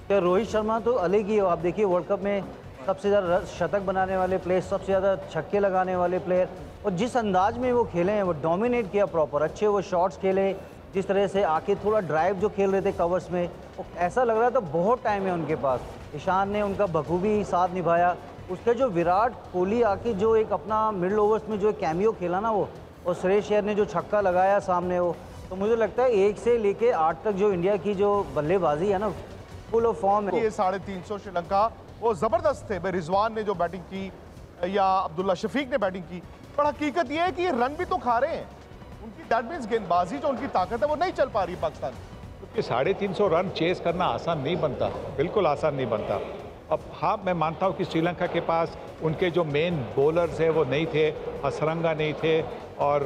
तो रोहित शर्मा तो अलग ही है। आप देखिए वर्ल्ड कप में सबसे ज़्यादा शतक बनाने वाले प्लेयर, सबसे ज़्यादा छक्के लगाने वाले प्लेयर, और जिस अंदाज में वो खेले हैं वो डोमिनेट किया प्रॉपर, अच्छे वो शॉट्स खेले, जिस तरह से आके थोड़ा ड्राइव जो खेल रहे थे कवर्स में, ऐसा लग रहा था बहुत टाइम है उनके पास। ईशान ने उनका बखूबी साथ निभाया। उसका जो विराट कोहली आके जो एक अपना मिडिल ओवर्स में जो एक कैमियो खेला ना वो, और श्रेयस अय्यर ने जो छक्का लगाया सामने वो, तो मुझे लगता है 1 से लेके 8 तक जो इंडिया की जो बल्लेबाजी है ना, फुल ऑफ फॉर्म है। ये 350 श्रीलंका वो ज़बरदस्त थे। रिजवान ने जो बैटिंग की या अब्दुल्ला शफीक ने बैटिंग की, पर हकीकत ये है कि रन भी तो खा रहे हैं। उनकी दैट मीन्स गेंदबाजी जो उनकी ताकत है वो नहीं चल पा रही पाकिस्तान। क्योंकि 350 रन चेस करना आसान नहीं बनता, बिल्कुल आसान नहीं बनता। अब हाँ, मैं मानता हूँ कि श्रीलंका के पास उनके जो मेन बॉलर्स हैं वो नहीं थे, हसरंगा नहीं थे और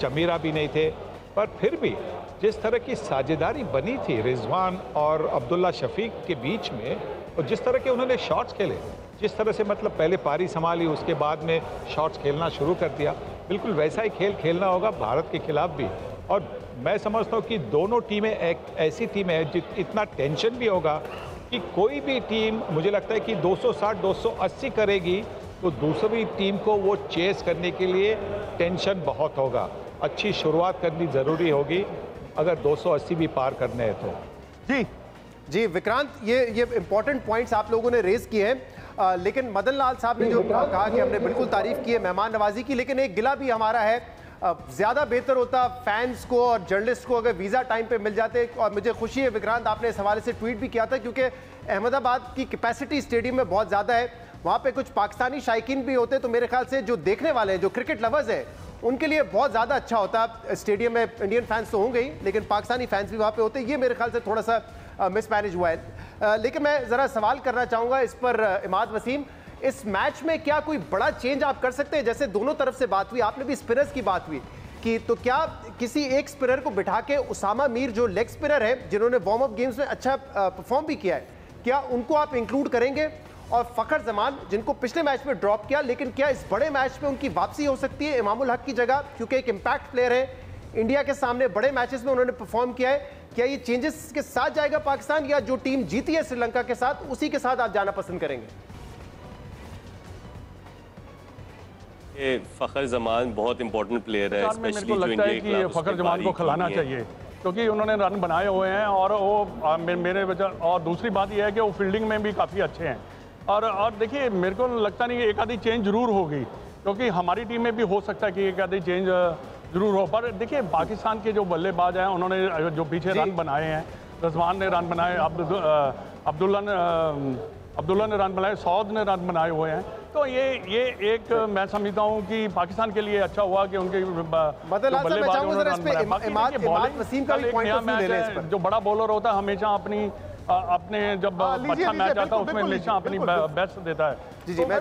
चमीरा भी नहीं थे, पर फिर भी जिस तरह की साझेदारी बनी थी रिजवान और अब्दुल्ला शफीक के बीच में, और जिस तरह के उन्होंने शॉट्स खेले, जिस तरह से मतलब पहले पारी संभाली, उसके बाद में शॉट्स खेलना शुरू कर दिया, बिल्कुल वैसा ही खेल खेलना होगा भारत के खिलाफ भी। और मैं समझता हूँ कि दोनों टीमें एक ऐसी टीम है इतना टेंशन भी होगा कि कोई भी टीम, मुझे लगता है कि 260-280 करेगी तो दूसरी टीम को वो चेस करने के लिए टेंशन बहुत होगा। अच्छी शुरुआत करनी ज़रूरी होगी अगर 280 भी पार करने हैं तो। जी विक्रांत, ये इंपॉर्टेंट पॉइंट्स आप लोगों ने रेज किए हैं, लेकिन मदन लाल साहब ने जो कहा कि हमने बिल्कुल तारीफ की है, मेहमान नवाजी की, लेकिन एक गिला भी हमारा है, ज़्यादा बेहतर होता फैंस को और जर्नलिस्ट को अगर वीज़ा टाइम पे मिल जाते। और मुझे खुशी है विक्रांत, आपने इस हवाले से ट्वीट भी किया था, क्योंकि अहमदाबाद की कैपेसिटी स्टेडियम में बहुत ज़्यादा है, वहाँ पे कुछ पाकिस्तानी शायकीन भी होते, तो मेरे ख्याल से जो देखने वाले हैं, जो क्रिकेट लवर्स हैं, उनके लिए बहुत ज़्यादा अच्छा होता। स्टेडियम में इंडियन फैंस तो होंगे ही, लेकिन पाकिस्तानी फैंस भी वहाँ पे होते। ये मेरे ख्याल से थोड़ा सा मिसमैनेज हुआ है। लेकिन मैं ज़रा सवाल करना चाहूँगा इस पर इमाद वसीम, इस मैच में क्या कोई बड़ा चेंज आप कर सकते हैं? जैसे दोनों तरफ से बात हुई, आपने भी स्पिनर्स की बात हुई कि तो क्या किसी एक स्पिनर को बिठा के उसामा मीर जो लेग स्पिनर है, जिन्होंने वार्म अप गेम्स में अच्छा परफॉर्म भी किया है, क्या उनको आप इंक्लूड करेंगे? और फ़खर जमान जिनको पिछले मैच में ड्रॉप किया, लेकिन क्या इस बड़े मैच में उनकी वापसी हो सकती है इमामुल हक की जगह, क्योंकि एक इम्पैक्ट प्लेयर है, इंडिया के सामने बड़े मैचेस में उन्होंने परफॉर्म किया है। क्या ये चेंजेस के साथ जाएगा पाकिस्तान, या जो टीम जीती है श्रीलंका के साथ उसी के साथ आप जाना पसंद करेंगे? फ़खर जमान बहुत इंपॉर्टेंट प्लेयर है, मेरे को लगता है कि फ़खर जमान को खिलाना चाहिए, क्योंकि उन्होंने रन बनाए हुए हैं, और वो मेरे वजह, और दूसरी बात यह है कि वो फील्डिंग में भी काफ़ी अच्छे हैं। और देखिए मेरे को लगता नहीं एक आधी चेंज जरूर होगी, क्योंकि हमारी टीम में भी हो सकता है कि एक आधी चेंज जरूर हो। पर देखिए पाकिस्तान के जो बल्लेबाज हैं, उन्होंने जो पीछे रन बनाए हैं, रिजवान ने रन बनाए, अब्दुल्ला ने रन बनाए, सौद ने रन बनाए हुए हैं, तो ये एक मैं समझता हूँ कि पाकिस्तान के लिए अच्छा हुआ कि उनके बल्लेबाज जो बड़ा बॉलर होता है हमेशा अपने जब अच्छा मैच आता है उसमें हमेशा अपनी बेस्ट देता है। जी मैं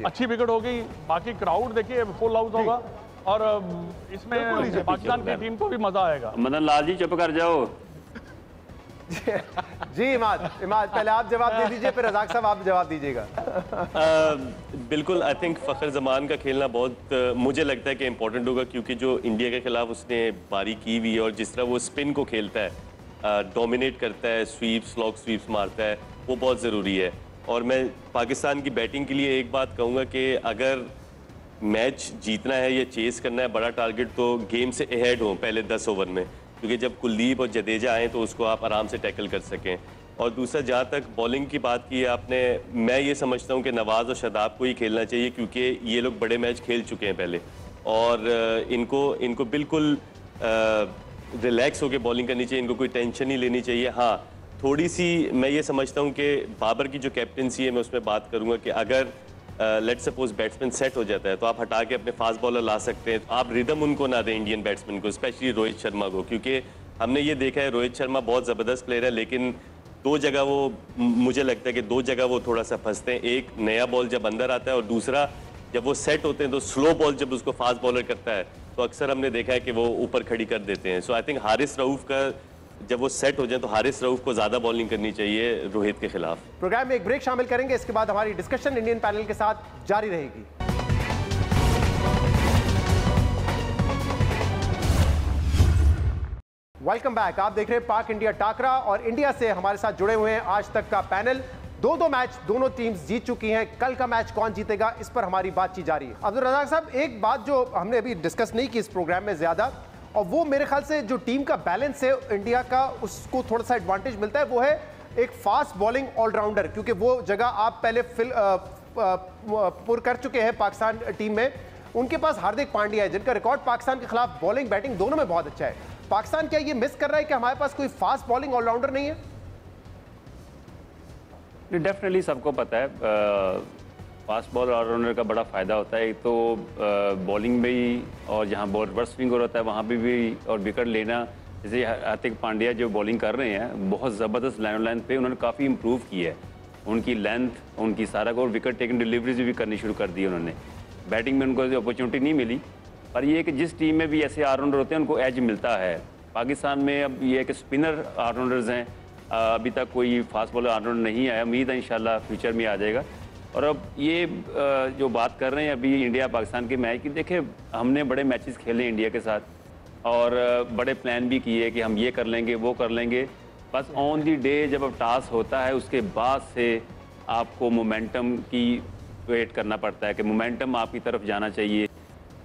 अच्छी विकेट होगी, बाकी क्राउड देखिए फुल हाउस होगा, और इसमें पाकिस्तान की टीम को भी मजा आएगा। मदन लाल जी चुप कर जाओ। जी इमाद पहले आप जवाब दे दीजिए, फिर रज़ाक साहब आप जवाब दीजिएगा। बिल्कुल, आई थिंक फ़खर जमान का खेलना बहुत मुझे लगता है कि इम्पोर्टेंट होगा, क्योंकि जो इंडिया के खिलाफ उसने बारी की हुई है और जिस तरह वो स्पिन को खेलता है, डोमिनेट करता है, स्वीप्स, लॉन्ग स्वीप्स मारता है, वो बहुत ज़रूरी है। और मैं पाकिस्तान की बैटिंग के लिए एक बात कहूँगा कि अगर मैच जीतना है या चेस करना है बड़ा टारगेट, तो गेम से अहेड हो पहले 10 ओवर में, क्योंकि जब कुलदीप और जडेजा आएँ तो उसको आप आराम से टैकल कर सकें। और दूसरा, जहाँ तक बॉलिंग की बात की है आपने, मैं ये समझता हूँ कि नवाज़ और शादाब को ही खेलना चाहिए, क्योंकि ये लोग बड़े मैच खेल चुके हैं पहले और इनको बिल्कुल रिलैक्स होकर बॉलिंग करनी चाहिए, इनको कोई टेंशन नहीं लेनी चाहिए। हाँ, थोड़ी सी मैं ये समझता हूँ कि बाबर की जो कैप्टनसी है, मैं उसमें बात करूँगा कि अगर लेट सपोज बैट्समैन सेट हो जाता है तो आप हटा के अपने फास्ट बॉलर ला सकते हैं। आप रिदम उनको ना दें इंडियन बैट्समैन को, स्पेशली रोहित शर्मा को, क्योंकि हमने ये देखा है रोहित शर्मा बहुत ज़बरदस्त प्लेयर है, लेकिन दो जगह वो, मुझे लगता है कि दो जगह वो थोड़ा सा फंसते हैं। एक, नया बॉल जब अंदर आता है, और दूसरा, जब वो सेट होते हैं तो स्लो बॉल जब उसको फास्ट बॉलर करता है तो अक्सर हमने देखा है कि वो ऊपर खड़ी कर देते हैं। सो आई थिंक हारिस रऊफ का जब वो सेट हो जाए तो हारिस रऊफ को ज़्यादा बॉलिंग करनी चाहिए रोहित के खिलाफ। प्रोग्राम में एक ब्रेक शामिल करेंगे, इसके बाद हमारी डिस्कशन इंडियन पैनल के साथ जारी रहेगी। Welcome back. आप देख रहे हैं पाक इंडिया टाकरा और इंडिया से हमारे साथ जुड़े हुए हैं आज तक का पैनल। दो मैच दोनों टीम्स जीत चुकी हैं। कल का मैच कौन जीतेगा, इस पर हमारी बातचीत जारी है। अब्दुल रज़ाक साहब, एक बात जो हमने अभी डिस्कस नहीं की इस प्रोग्राम में ज्यादा, और वो मेरे ख्याल से जो टीम का बैलेंस है इंडिया का, उसको थोड़ा सा एडवांटेज मिलता है, वो है एक फास्ट बॉलिंग ऑलराउंडर, क्योंकि वो जगह आप पहले पुर कर चुके हैं पाकिस्तान टीम में। उनके पास हार्दिक पांड्या है, जिनका रिकॉर्ड पाकिस्तान के खिलाफ बॉलिंग बैटिंग दोनों में बहुत अच्छा है। पाकिस्तान क्या ये मिस कर रहा है कि हमारे पास कोई फास्ट बॉलिंग ऑलराउंडर नहीं है? डेफिनेटली सबको पता है फास्ट बॉल ऑलराउंडर का बड़ा फ़ायदा होता है। एक तो बॉलिंग में ही, और जहाँ बॉल रिवर्स स्विंग हो रहा है वहाँ पे भी, और विकेट लेना, जैसे हार्दिक पांड्या जो बॉलिंग कर रहे हैं बहुत ज़बरदस्त लेंथ पे उन्होंने काफ़ी इम्प्रूव की है। उनकी लेंथ, उनकी सारा को, विकेट टेकिंग डिलीवरीज भी करनी शुरू कर दी उन्होंने। बैटिंग में उनको अपॉर्चुनिटी नहीं मिली, पर ये कि जिस टीम में भी ऐसे ऑलराउंडर होते हैं उनको एज मिलता है। पाकिस्तान में अब ये कि स्पिनर ऑलराउंडर्स हैं, अभी तक कोई फास्ट बॉलर ऑलराउंडर नहीं आया, उम्मीद है इंशाल्लाह फ्यूचर में आ जाएगा। और अब ये जो बात कर रहे हैं अभी इंडिया पाकिस्तान के मैच की, देखें हमने बड़े मैचेस खेले इंडिया के साथ और बड़े प्लान भी किए कि हम ये कर लेंगे वो कर लेंगे, बस ऑन दी डे जब अब टास्क होता है उसके बाद से आपको मोमेंटम की वेट करना पड़ता है कि मोमेंटम आपकी तरफ जाना चाहिए।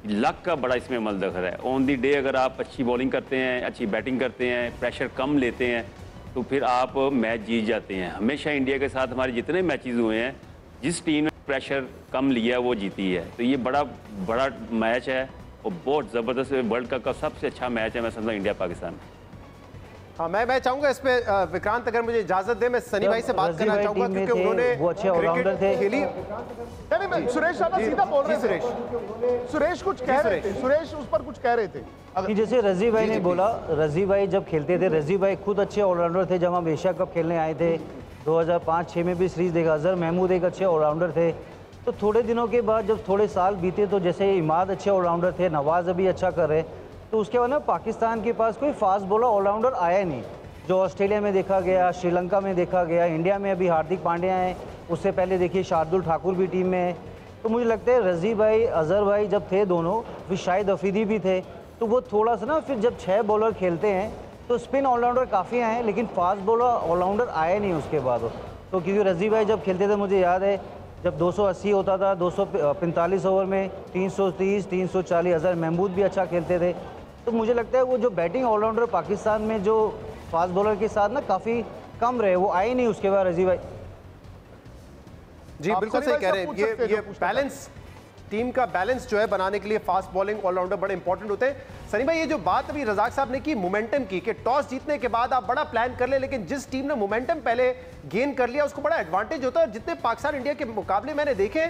लक का बड़ा इसमें अमल दखल है। ऑन दी डे अगर आप अच्छी बॉलिंग करते हैं, अच्छी बैटिंग करते हैं, प्रेशर कम लेते हैं, तो फिर आप मैच जीत जाते हैं। हमेशा इंडिया के साथ हमारे जितने मैचेस हुए हैं, जिस टीम ने प्रेशर कम लिया वो जीती है। तो ये बड़ा मैच है और बहुत ज़बरदस्त वर्ल्ड कप का सबसे अच्छा मैच है मैं समझता हूँ इंडिया पाकिस्तान। हाँ, मैं चाहूंगा इस पे विक्रांत अगर मुझे इजाजत दे, मैं सनी भाई से बात करना चाहूंगा क्योंकि उन्होंने वो अच्छे ऑलराउंडर थे। खेली। नहीं, सुरेश ज्यादा सीधा बोल रहे थे। सुरेश कुछ कह रहे थे, सुरेश उस पर कुछ कह रहे थे। कि जैसे रजी भाई ने बोला, रजी भाई जब खेलते थे, रजी भाई खुद अच्छे ऑलराउंडर थे। जब हम एशिया कप खेलने आए थे 2005-06 में भी सीरीज देखा, अजहर महमूद एक अच्छे ऑलराउंडर थे। तो थोड़े दिनों के बाद जब थोड़े साल बीते तो जैसे इमाद अच्छे ऑलराउंडर थे, नवाज अभी अच्छा कर रहे, तो उसके बाद ना पाकिस्तान के पास कोई फास्ट बॉलर ऑलराउंडर आया नहीं। जो ऑस्ट्रेलिया में देखा गया, श्रीलंका में देखा गया, इंडिया में अभी हार्दिक पांड्या हैं, उससे पहले देखिए शार्दुल ठाकुर भी टीम में है। तो मुझे लगता है रजी भाई, अजहर भाई जब थे दोनों, फिर शाहिद अफरीदी भी थे, तो वो थोड़ा सा ना फिर जब 6 बॉलर खेलते हैं तो स्पिन ऑलराउंडर काफ़ी आए हैं, लेकिन फास्ट बॉलर ऑलराउंडर आए नहीं उसके बाद। तो क्योंकि रजी भाई जब खेलते थे, मुझे याद है जब 280 होता था 245 ओवर में 330, 340, अजहर महमूद भी अच्छा खेलते थे। तो मुझे लगता है वो जो बैटिंग ऑलराउंडर पाकिस्तान में जो फास्ट बॉलर के साथ ना काफ़ी कम रहे, वो आए नहीं उसके बाद रजी भाई। जी बिल्कुल सही कह रहे हैं। ये बैलेंस, टीम का बैलेंस जो है बनाने के लिए फास्ट बॉलिंग ऑलराउंडर बड़े इंपॉर्टेंट होते हैं। सनी भाई, ये जो बात अभी रजाक साहब ने की मोमेंटम की, कि टॉस जीतने के बाद आप बड़ा प्लान कर ले, लेकिन जिस टीम ने मोमेंटम पहले गेन कर लिया उसको बड़ा एडवांटेज होता है। और जितने पाकिस्तान इंडिया के मुकाबले मैंने देखे,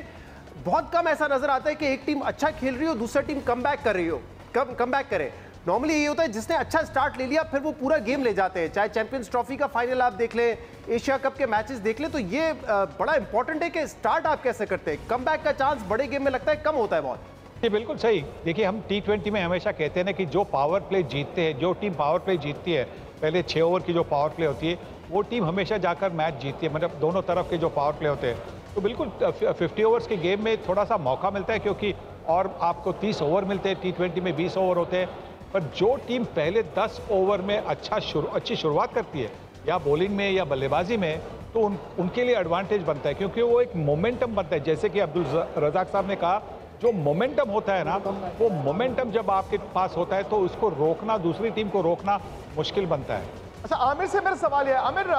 बहुत कम ऐसा नजर आता है कि एक टीम अच्छा खेल रही हो, दूसरी टीम कम बैक कर रही हो, कम बैक करे। नॉर्मली ये होता है जिसने अच्छा स्टार्ट ले लिया फिर वो पूरा गेम ले जाते हैं। चाहे चैंपियंस ट्रॉफी का फाइनल आप देख लें, एशिया कप के मैचेस देख लें, तो ये बड़ा इंपॉर्टेंट है कि स्टार्ट आप कैसे करते हैं। कम बैक का चांस बड़े गेम में लगता है कम होता है बहुत। ये बिल्कुल सही। देखिए, हम T20 में हमेशा कहते हैं ना कि जो पावर प्ले जीतते हैं, जो टीम पावर प्ले जीतती है, पहले 6 ओवर की जो पावर प्ले होती है, वो टीम हमेशा जाकर मैच जीतती है। मतलब दोनों तरफ के जो पावर प्ले होते हैं, तो बिल्कुल 50 ओवर्स के गेम में थोड़ा सा मौका मिलता है, क्योंकि और आपको 30 ओवर मिलते हैं, T20 में 20 ओवर होते हैं। पर जो टीम पहले 10 ओवर में अच्छी शुरुआत करती है या बॉलिंग में या बल्लेबाजी में, तो उनके लिए एडवांटेज बनता है, क्योंकि वो एक मोमेंटम बनता है। जैसे कि अब्दुल रज़ाक साहब ने कहा, जो मोमेंटम होता है ना, वो मोमेंटम जब आपके पास होता है तो उसको रोकना, दूसरी टीम को रोकना मुश्किल बनता है। अच्छा, आमिर से मेरा सवाल है, आमिर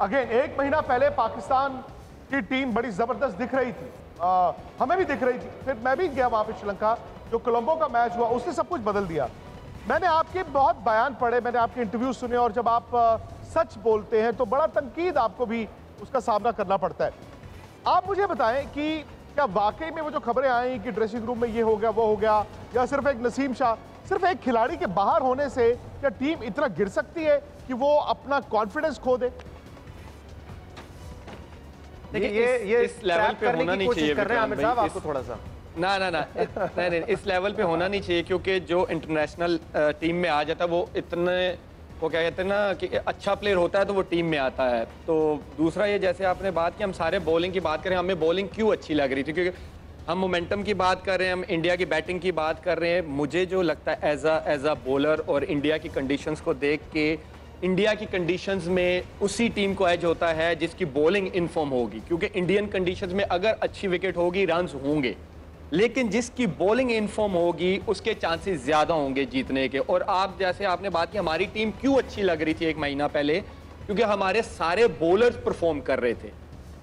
अगेन 1 महीना पहले पाकिस्तान की टीम बड़ी जबरदस्त दिख रही थी, हमें भी दिख रही थी। फिर मैं भी गया वहां पे श्रीलंका, जो कोलंबो का मैच हुआ उसने सब कुछ बदल दिया। मैंने आपके बहुत बयान पढ़े, मैंने आपके इंटरव्यू सुने, और जब आप सच बोलते हैं तो बड़ा तनकीद आपको भी उसका सामना करना पड़ता है। आप मुझे बताएं कि क्या वाकई में वो जो खबरें आई कि ड्रेसिंग रूम में ये हो गया वो हो गया, या सिर्फ एक नसीम शाह, सिर्फ एक खिलाड़ी के बाहर होने से क्या टीम इतना गिर सकती है कि वो अपना कॉन्फिडेंस खो दे? देखिए, ये इस लेवल पे होना नहीं चाहिए कर रहे हैं आमिर साहब, आपको थोड़ा सा ना नहीं, इस लेवल पे होना नहीं चाहिए, क्योंकि जो इंटरनेशनल टीम में आ जाता है वो इतने, वो क्या कहते हैं ना कि अच्छा प्लेयर होता है तो वो टीम में आता है। तो दूसरा ये, जैसे आपने बात की, हम सारे बॉलिंग की बात करें, हमें बॉलिंग क्यों अच्छी लग रही थी, क्योंकि हम मोमेंटम की बात कर रहे हैं, हम इंडिया की बैटिंग की बात कर रहे हैं। मुझे जो लगता है एज अ बॉलर और इंडिया की कंडीशंस को देख के, इंडिया की कंडीशंस में उसी टीम को एज होता है जिसकी बॉलिंग इनफॉर्म होगी, क्योंकि इंडियन कंडीशंस में अगर अच्छी विकेट होगी रन्स होंगे, लेकिन जिसकी बॉलिंग इनफॉर्म होगी उसके चांसेस ज़्यादा होंगे जीतने के। और आप जैसे आपने बात की हमारी टीम क्यों अच्छी लग रही थी 1 महीना पहले, क्योंकि हमारे सारे बॉलर्स परफॉर्म कर रहे थे।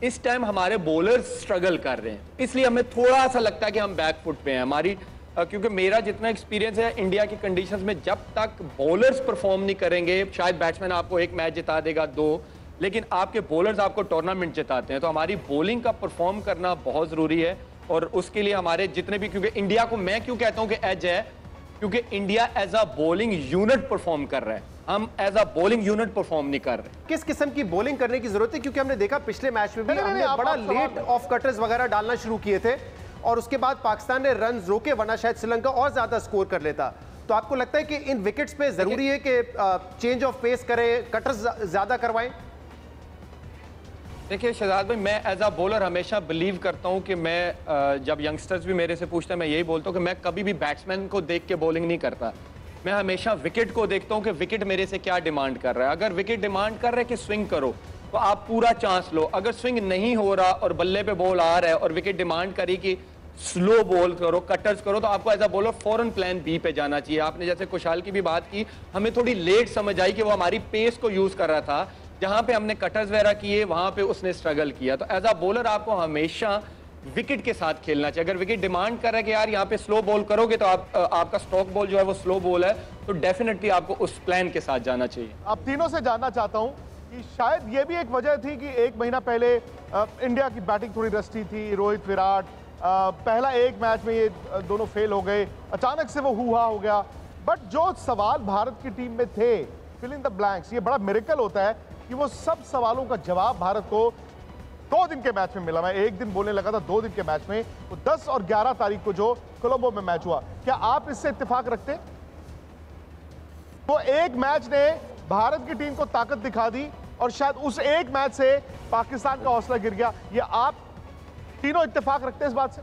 इस टाइम हमारे बॉलर्स स्ट्रगल कर रहे हैं, इसलिए हमें थोड़ा सा लगता है कि हम बैक फुट पे हैं हमारी, क्योंकि मेरा जितना एक्सपीरियंस है इंडिया की कंडीशंस में, जब तक बॉलर्स परफॉर्म नहीं करेंगे, शायद बैट्समैन आपको 1 मैच जिता देगा 2, लेकिन आपके बॉलर्स आपको टूर्नामेंट जिताते हैं। तो हमारी बॉलिंग का परफॉर्म करना बहुत ज़रूरी है, और उसके लिए हमारे जितने भी, क्योंकि इंडिया को मैं क्यों कहता हूं कि एज है, क्योंकि India as a bowling unit perform कर रहा है, हम as a bowling unit perform नहीं कर रहे। किस किस्म की बॉलिंग करने की जरूरत है, क्योंकि हमने देखा पिछले मैच में भी हमने बड़ा लेट ऑफ कटर्स वगैरह डालना शुरू किए थे, और उसके बाद पाकिस्तान ने रन रोके, वरना शायद श्रीलंका और ज्यादा स्कोर कर लेता। तो आपको लगता है कि इन विकेट्स पे जरूरी है कि चेंज ऑफ पेस करें, कटर्स ज्यादा करवाएं? देखिए शहजाद भाई, मैं एज अ बॉलर हमेशा बिलीव करता हूं कि मैं, जब यंगस्टर्स भी मेरे से पूछते हैं, मैं यही बोलता हूं कि मैं कभी भी बैट्समैन को देख के बॉलिंग नहीं करता, मैं हमेशा विकेट को देखता हूं कि विकेट मेरे से क्या डिमांड कर रहा है। अगर विकेट डिमांड कर रहा है कि स्विंग करो, तो आप पूरा चांस लो। अगर स्विंग नहीं हो रहा और बल्ले पे बॉल आ रहा है और विकेट डिमांड करी कि स्लो बॉल करो, कटर्स करो, तो आपको एज अ बॉलर फौरन प्लान बी पे जाना चाहिए। आपने जैसे कुशाल की भी बात की, हमें थोड़ी लेट समझ आई कि वो हमारी पेस को यूज कर रहा था, जहां पे हमने कटर्स वगैरह किए वहां पे उसने स्ट्रगल किया। तो एज अ बॉलर आपको हमेशा विकेट के साथ खेलना चाहिए। अगर विकेट डिमांड कर रहा है कि यार यहाँ पे स्लो बॉल करोगे तो आपका स्टॉक बॉल जो है वो स्लो बॉल है, तो डेफिनेटली आपको उस प्लान के साथ जाना चाहिए। आप तीनों से जानना चाहता हूं कि शायद ये भी एक वजह थी कि 1 महीना पहले इंडिया की बैटिंग थोड़ी रस्टी थी, रोहित विराट, पहला एक मैच में ये दोनों फेल हो गए, अचानक से वो हुआ हो गया। बट जो सवाल भारत की टीम में थे, फिल इन द ब्लैंक्स, ये बड़ा मिरेकल होता है कि वो सब सवालों का जवाब भारत को 2 दिन के मैच में मिला। मैं 1 दिन बोलने लगा था, 2 दिन के मैच में, वो 10 और 11 तारीख को जो कोलंबो में मैच हुआ। क्या आप इससे इत्तेफाक रखते? वो एक मैच ने भारत की टीम को ताकत दिखा दी और शायद उस एक मैच से पाकिस्तान का हौसला गिर गया। ये आप तीनों इत्तेफाक रखते हैं इस बात से?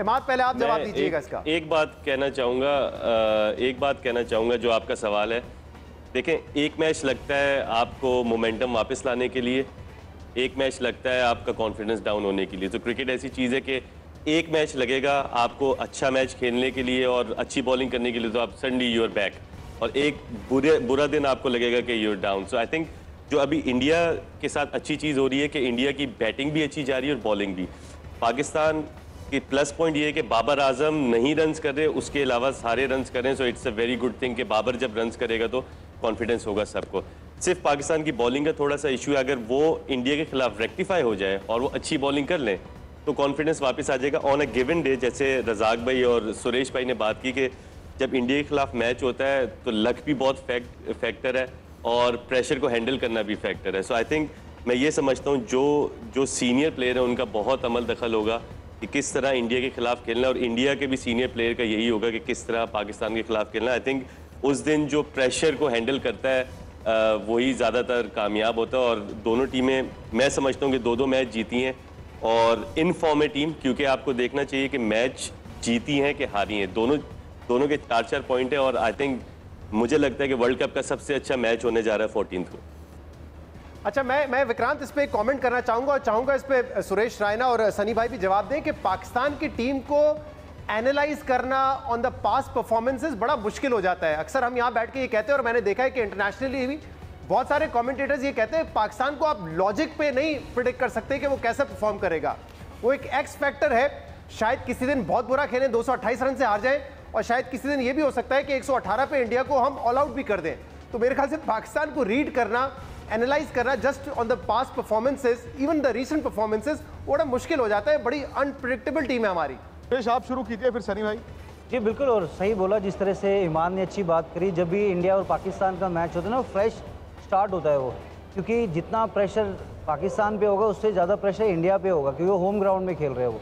इमाद, पहले आप जवाब दीजिएगा इसका। एक बात कहना चाहूँगा जो आपका सवाल है। देखें, एक मैच लगता है आपको मोमेंटम वापस लाने के लिए, एक मैच लगता है आपका कॉन्फिडेंस डाउन होने के लिए। तो क्रिकेट ऐसी चीज़ है कि एक मैच लगेगा आपको अच्छा मैच खेलने के लिए और अच्छी बॉलिंग करने के लिए, तो आप सडनली यूर बैक, और एक बुरा दिन आपको लगेगा कि you're down. So I think जो अभी इंडिया के साथ अच्छी चीज़ हो रही है कि इंडिया की बैटिंग भी अच्छी जा रही है और बॉलिंग भी। पाकिस्तान की प्लस पॉइंट ये है कि बाबर आजम नहीं रन्स कर रहे, उसके अलावा सारे रन्स कर रहे हैं। So it's a very good thing कि बाबर जब रन्स करेगा तो कॉन्फिडेंस होगा सबको। सिर्फ पाकिस्तान की बॉलिंग का थोड़ा सा इशू है, अगर वो इंडिया के खिलाफ रेक्टिफाई हो जाए और वो अच्छी बॉलिंग कर लें तो कॉन्फिडेंस वापस आ जाएगा ऑन अ गिवन डे। जैसे रजाक भाई और सुरेश भाई ने बात की कि जब इंडिया के खिलाफ मैच होता है तो लक भी बहुत फैक्टर है और प्रेशर को हैंडल करना भी फैक्टर है। सो आई थिंक मैं ये समझता हूँ जो सीनियर प्लेयर है उनका बहुत अमल दखल होगा कि किस तरह इंडिया के खिलाफ खेलना, और इंडिया के भी सीनियर प्लेयर का यही होगा कि किस तरह पाकिस्तान के खिलाफ खेलना। आई थिंक उस दिन जो प्रेशर को हैंडल करता है वही ज़्यादातर कामयाब होता है। और दोनों टीमें मैं समझता हूँ कि 2-2 मैच जीती हैं और इन फॉर्म है टीम, क्योंकि आपको देखना चाहिए कि मैच जीती हैं कि हारी हैं। दोनों दोनों के 4-4 पॉइंट है और आई थिंक मुझे लगता है कि वर्ल्ड कप का सबसे अच्छा मैच होने जा रहा है 14th को। अच्छा, मैं विक्रांत इस पे कमेंट करना चाहूंगा और चाहूंगा इस पे सुरेश रायना और सनी भाई भी जवाब दें कि पाकिस्तान की टीम को एनालाइज करना ऑन द पास्ट परफॉर्मेंसेस बड़ा मुश्किल हो जाता है। अक्सर हम यहाँ बैठ के ये कहते हैं और मैंने देखा है कि इंटरनेशनली भी बहुत सारे कमेंटेटर्स ये कहते हैं पाकिस्तान को आप लॉजिक पे नहीं प्रिडिक्ट कर सकते कि वो कैसे परफॉर्म करेगा। वो एक एक्स फैक्टर है, शायद किसी दिन बहुत बुरा खेलें 228 रन से हार जाएं और शायद किसी दिन ये भी हो सकता है कि 118 पे इंडिया को हम ऑल आउट भी कर दें। तो मेरे ख्याल से पाकिस्तान को रीड करना, एनालाइज करना just on the past performances, even the recent performances, बड़ा मुश्किल हो जाता है। बड़ी अनप्रिडिक्टेबल टीम है हमारी। सुरेश, आप शुरू कीजिए, फिर सनी भाई। जी बिल्कुल, और सही बोला जिस तरह से ईमान ने अच्छी बात करी। जब भी इंडिया और पाकिस्तान का मैच होता है ना, फ्रेश स्टार्ट होता है वो, क्योंकि जितना प्रेशर पाकिस्तान पे होगा उससे ज़्यादा प्रेशर इंडिया पे होगा, क्योंकि वो होम ग्राउंड में खेल रहे हैं वो।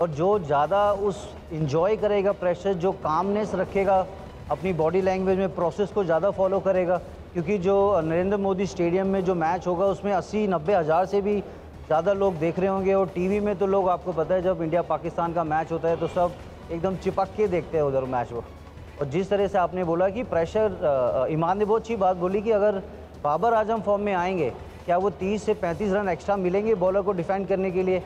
और जो ज़्यादा उस इंजॉय करेगा प्रेशर, जो कामनेस रखेगा अपनी बॉडी लैंग्वेज में, प्रोसेस को ज़्यादा फॉलो करेगा, क्योंकि जो नरेंद्र मोदी स्टेडियम में जो मैच होगा उसमें 80-90 हज़ार से भी ज़्यादा लोग देख रहे होंगे। और टीवी में तो लोग, आपको पता है जब इंडिया पाकिस्तान का मैच होता है तो सब एकदम चिपक के देखते हैं उधर मैच वो। और जिस तरह से आपने बोला कि प्रेशर, ईमान ने बहुत अच्छी बात बोली कि अगर बाबर आजम फॉर्म में आएंगे, क्या वो 30 से 35 रन एक्स्ट्रा मिलेंगे बॉलर को डिफेंड करने के लिए?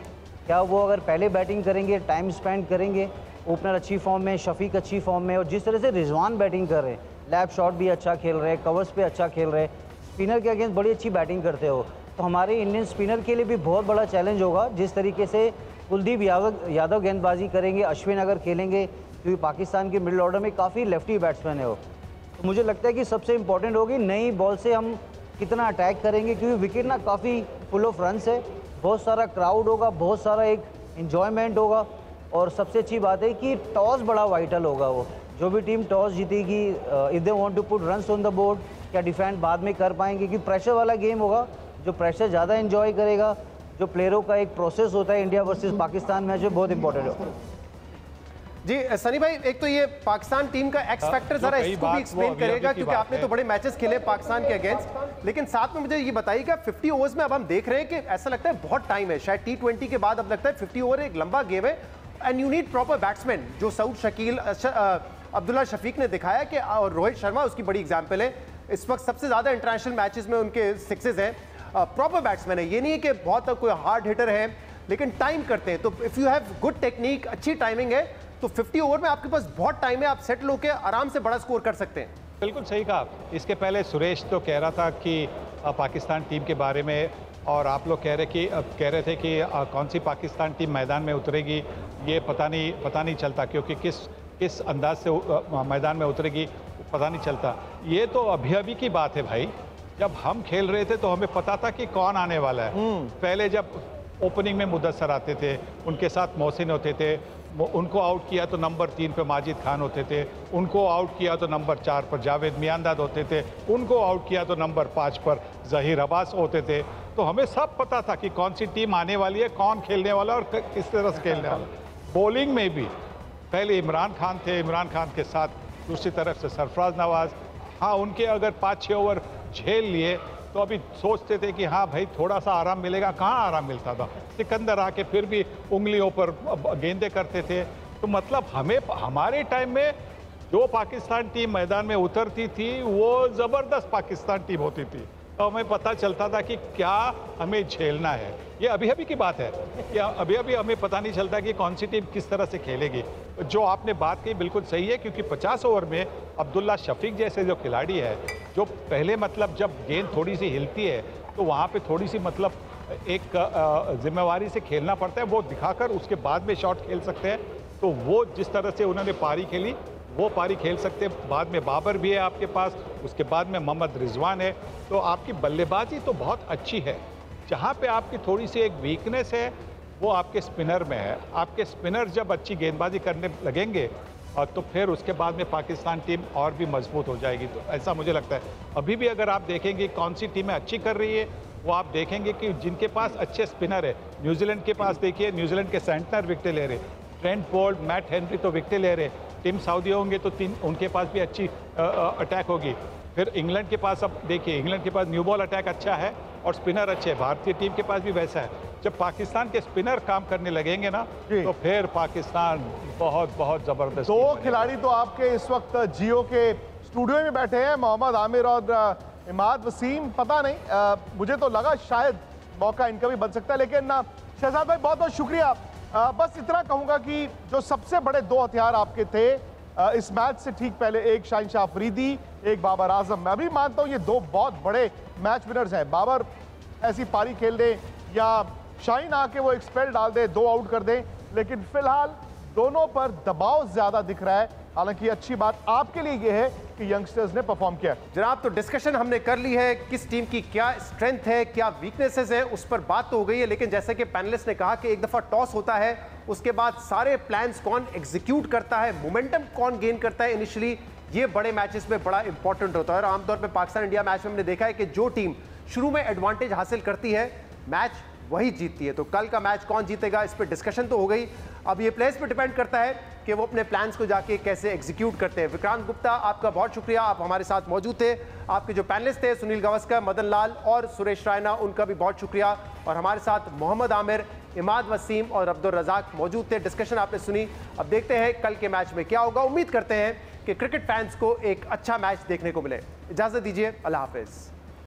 क्या वो अगर पहले बैटिंग करेंगे, टाइम स्पेंड करेंगे, ओपनर अच्छी फॉर्म में, शफीक अच्छी फॉर्म में, और जिस तरह से रिजवान बैटिंग कर रहे हैं, लैप शॉट भी अच्छा खेल रहे हैं, कवर्स पे अच्छा खेल रहे हैं, स्पिनर के अगेंस्ट बड़ी अच्छी बैटिंग करते हो, तो हमारे इंडियन स्पिनर के लिए भी बहुत बड़ा चैलेंज होगा। जिस तरीके से कुलदीप यादव गेंदबाजी करेंगे, अश्विन अगर खेलेंगे, क्योंकि पाकिस्तान के मिडिल ऑर्डर में काफ़ी लेफ्टी बैट्समैन है वो, तो मुझे लगता है कि सबसे इंपॉर्टेंट होगी नई बॉल से हम कितना अटैक करेंगे, क्योंकि विकेट ना काफ़ी फुल ऑफ रन्स है, बहुत सारा क्राउड होगा, बहुत सारा एक इन्जॉयमेंट होगा। और सबसे अच्छी बात है कि टॉस बड़ा वाइटल होगा। वो जो भी टीम टॉस जीतेगी, if they want to put runs on the board, क्या डिफेंड बाद में कर पाएंगे, क्योंकि प्रेशर वाला गेम होगा। जो प्रेशर ज़्यादा एंजॉय करेगा, जो प्लेयरों का एक प्रोसेस होता है इंडिया वर्सेस पाकिस्तान मैच में, बहुत इंपॉर्टेंट है। जी सनी भाई, एक तो ये पाकिस्तान टीम का एक्स फैक्टर जरा इसको भी एक्सप्लेन करेगा, क्योंकि आपने तो बड़े मैचेस खेले पाकिस्तान के अगेंस्ट, लेकिन साथ में मुझे ये बताइएगा 50 ओवर्स में अब हम देख रहे हैं कि ऐसा लगता है बहुत टाइम है, शायद T20 के बाद अब लगता है 50 ओवर एक लंबा गेम है and you need proper batsman, जो सऊद शकील, अब्दुल्ला शफीक ने दिखाया कि, और रोहित शर्मा उसकी बड़ी एग्जाम्पल है। इस वक्त सबसे ज्यादा इंटरनेशनल मैचेस में उनके सिक्सेस हैं। प्रॉपर बैट्समैन है, ये नहीं है कि बहुत कोई हार्ड हिटर है, लेकिन टाइम करते हैं। तो if you have good technique, अच्छी टाइमिंग है, तो 50 ओवर में आपके पास बहुत टाइम है, आप सेटल होकर आराम से बड़ा स्कोर कर सकते हैं। बिल्कुल सही कहा। इसके पहले सुरेश तो कह रहा था कि पाकिस्तान टीम के बारे में, और आप लोग कह रहे थे कि कौन सी पाकिस्तान टीम मैदान में उतरेगी, ये पता नहीं चलता, क्योंकि किस अंदाज से मैदान में उतरेगी पता नहीं चलता। ये तो अभी की बात है भाई। जब हम खेल रहे थे तो हमें पता था कि कौन आने वाला है। पहले जब ओपनिंग में मुदस्सर आते थे, उनके साथ मोहसिन होते थे, उनको आउट किया तो नंबर 3 पे माजिद खान होते थे, उनको आउट किया तो नंबर 4 पर जावेद मियांदाद होते थे, उनको आउट किया तो नंबर 5 पर जहीर अब्बास होते थे। तो हमें सब पता था कि कौन सी टीम आने वाली है, कौन खेलने वाला और किस तरह से खेलने वाला। बॉलिंग में भी पहले इमरान खान थे, इमरान खान के साथ दूसरी तरफ से सरफराज नवाज। हाँ, उनके अगर 5-6 ओवर झेल लिए तो अभी सोचते थे कि हाँ भाई थोड़ा सा आराम मिलेगा, कहाँ आराम मिलता था। सिकंदर आके फिर भी उंगलियों पर गेंदे करते थे। तो मतलब हमारे टाइम में जो पाकिस्तान टीम मैदान में उतरती थी वो ज़बरदस्त पाकिस्तान टीम होती थी, तो हमें पता चलता था कि क्या हमें झेलना है। ये अभी की बात है, या अभी हमें पता नहीं चलता कि कौन सी टीम किस तरह से खेलेगी। जो आपने बात की बिल्कुल सही है, क्योंकि 50 ओवर में अब्दुल्ला शफीक जैसे जो खिलाड़ी है, जो पहले मतलब जब गेंद थोड़ी सी हिलती है तो वहाँ पे थोड़ी सी मतलब एक जिम्मेवारी से खेलना पड़ता है, वो दिखाकर उसके बाद में शॉट खेल सकते हैं। तो वो जिस तरह से उन्होंने पारी खेली वो पारी खेल सकते हैं। बाद में बाबर भी है आपके पास, उसके बाद में मोहम्मद रिजवान है। तो आपकी बल्लेबाजी तो बहुत अच्छी है। जहाँ पे आपकी थोड़ी सी एक वीकनेस है वो आपके स्पिनर में है। आपके स्पिनर जब अच्छी गेंदबाजी करने लगेंगे और तो फिर उसके बाद में पाकिस्तान टीम और भी मजबूत हो जाएगी। तो ऐसा मुझे लगता है। अभी भी अगर आप देखेंगे कौन सी टीमें अच्छी कर रही है, वो आप देखेंगे कि जिनके पास अच्छे स्पिनर है। न्यूजीलैंड के पास देखिए, न्यूजीलैंड के सेंटनर विकेटें ले रहे, ट्रेंट बोल्ट, मैट हेनरी तो विकेटें ले रहे। टीम सऊदी होंगे तो उनके पास भी अच्छी अटैक होगी। फिर इंग्लैंड के पास अब देखिए, इंग्लैंड के पास न्यू बॉल अटैक अच्छा है और स्पिनर अच्छे हैं। भारतीय टीम के पास भी वैसा है। जब पाकिस्तान के स्पिनर काम करने लगेंगे ना तो फिर पाकिस्तान बहुत बहुत जबरदस्त। दो खिलाड़ी तो आपके इस वक्त जियो के स्टूडियो में बैठे हैं, मोहम्मद आमिर और इमाद वसीम। पता नहीं, मुझे तो लगा शायद मौका इनका भी बन सकता है, लेकिन शहजाद भाई बहुत बहुत शुक्रिया। बस इतना कहूंगा कि जो सबसे बड़े दो हथियार आपके थे इस मैच से ठीक पहले, एक शाहिन अफरीदी, एक बाबर आजम। मैं भी मानता हूं ये दो बहुत बड़े मैच विनर्स हैं। बाबर ऐसी पारी खेल दे या शाहिन आके वो एक स्पेल डाल दे, 2 आउट कर दे, लेकिन फिलहाल दोनों पर दबाव ज्यादा दिख रहा है। हालांकि अच्छी बात आपके लिए यह है कि यंगस्टर्स ने परफॉर्म किया। जनाब, तो डिस्कशन हमने कर ली है, किस टीम की क्या स्ट्रेंथ है, क्या वीकनेसेस है, उस पर बात तो हो गई है। लेकिन जैसे कि पैनलिस्ट ने कहा कि एक दफा टॉस होता है, उसके बाद सारे प्लान्स कौन एग्जीक्यूट करता है, मोमेंटम कौन गेन करता है इनिशियली, ये बड़े मैचेस में बड़ा इंपॉर्टेंट होता है। और आमतौर पर पाकिस्तान इंडिया मैच में हमने देखा है कि जो टीम शुरू में एडवांटेज हासिल करती है मैच वही जीतती है। तो कल का मैच कौन जीतेगा इस पर डिस्कशन तो हो गई। अब ये प्लेयर्स पे डिपेंड करता है कि वो अपने प्लान्स को जाके कैसे एग्जीक्यूट करते हैं। विक्रांत गुप्ता, आपका बहुत शुक्रिया, आप हमारे साथ मौजूद थे। आपके जो पैनलिस्ट थे सुनील गावस्कर, मदन लाल और सुरेश रायना, उनका भी बहुत शुक्रिया। और हमारे साथ मोहम्मद आमिर, इमाद वसीम और अब्दुल रज़ाक मौजूद थे। डिस्कशन आपने सुनी। अब देखते हैं कल के मैच में क्या होगा। उम्मीद करते हैं कि क्रिकेट फैंस को एक अच्छा मैच देखने को मिले। इजाज़त दीजिए, अल्लाह हाफिज़।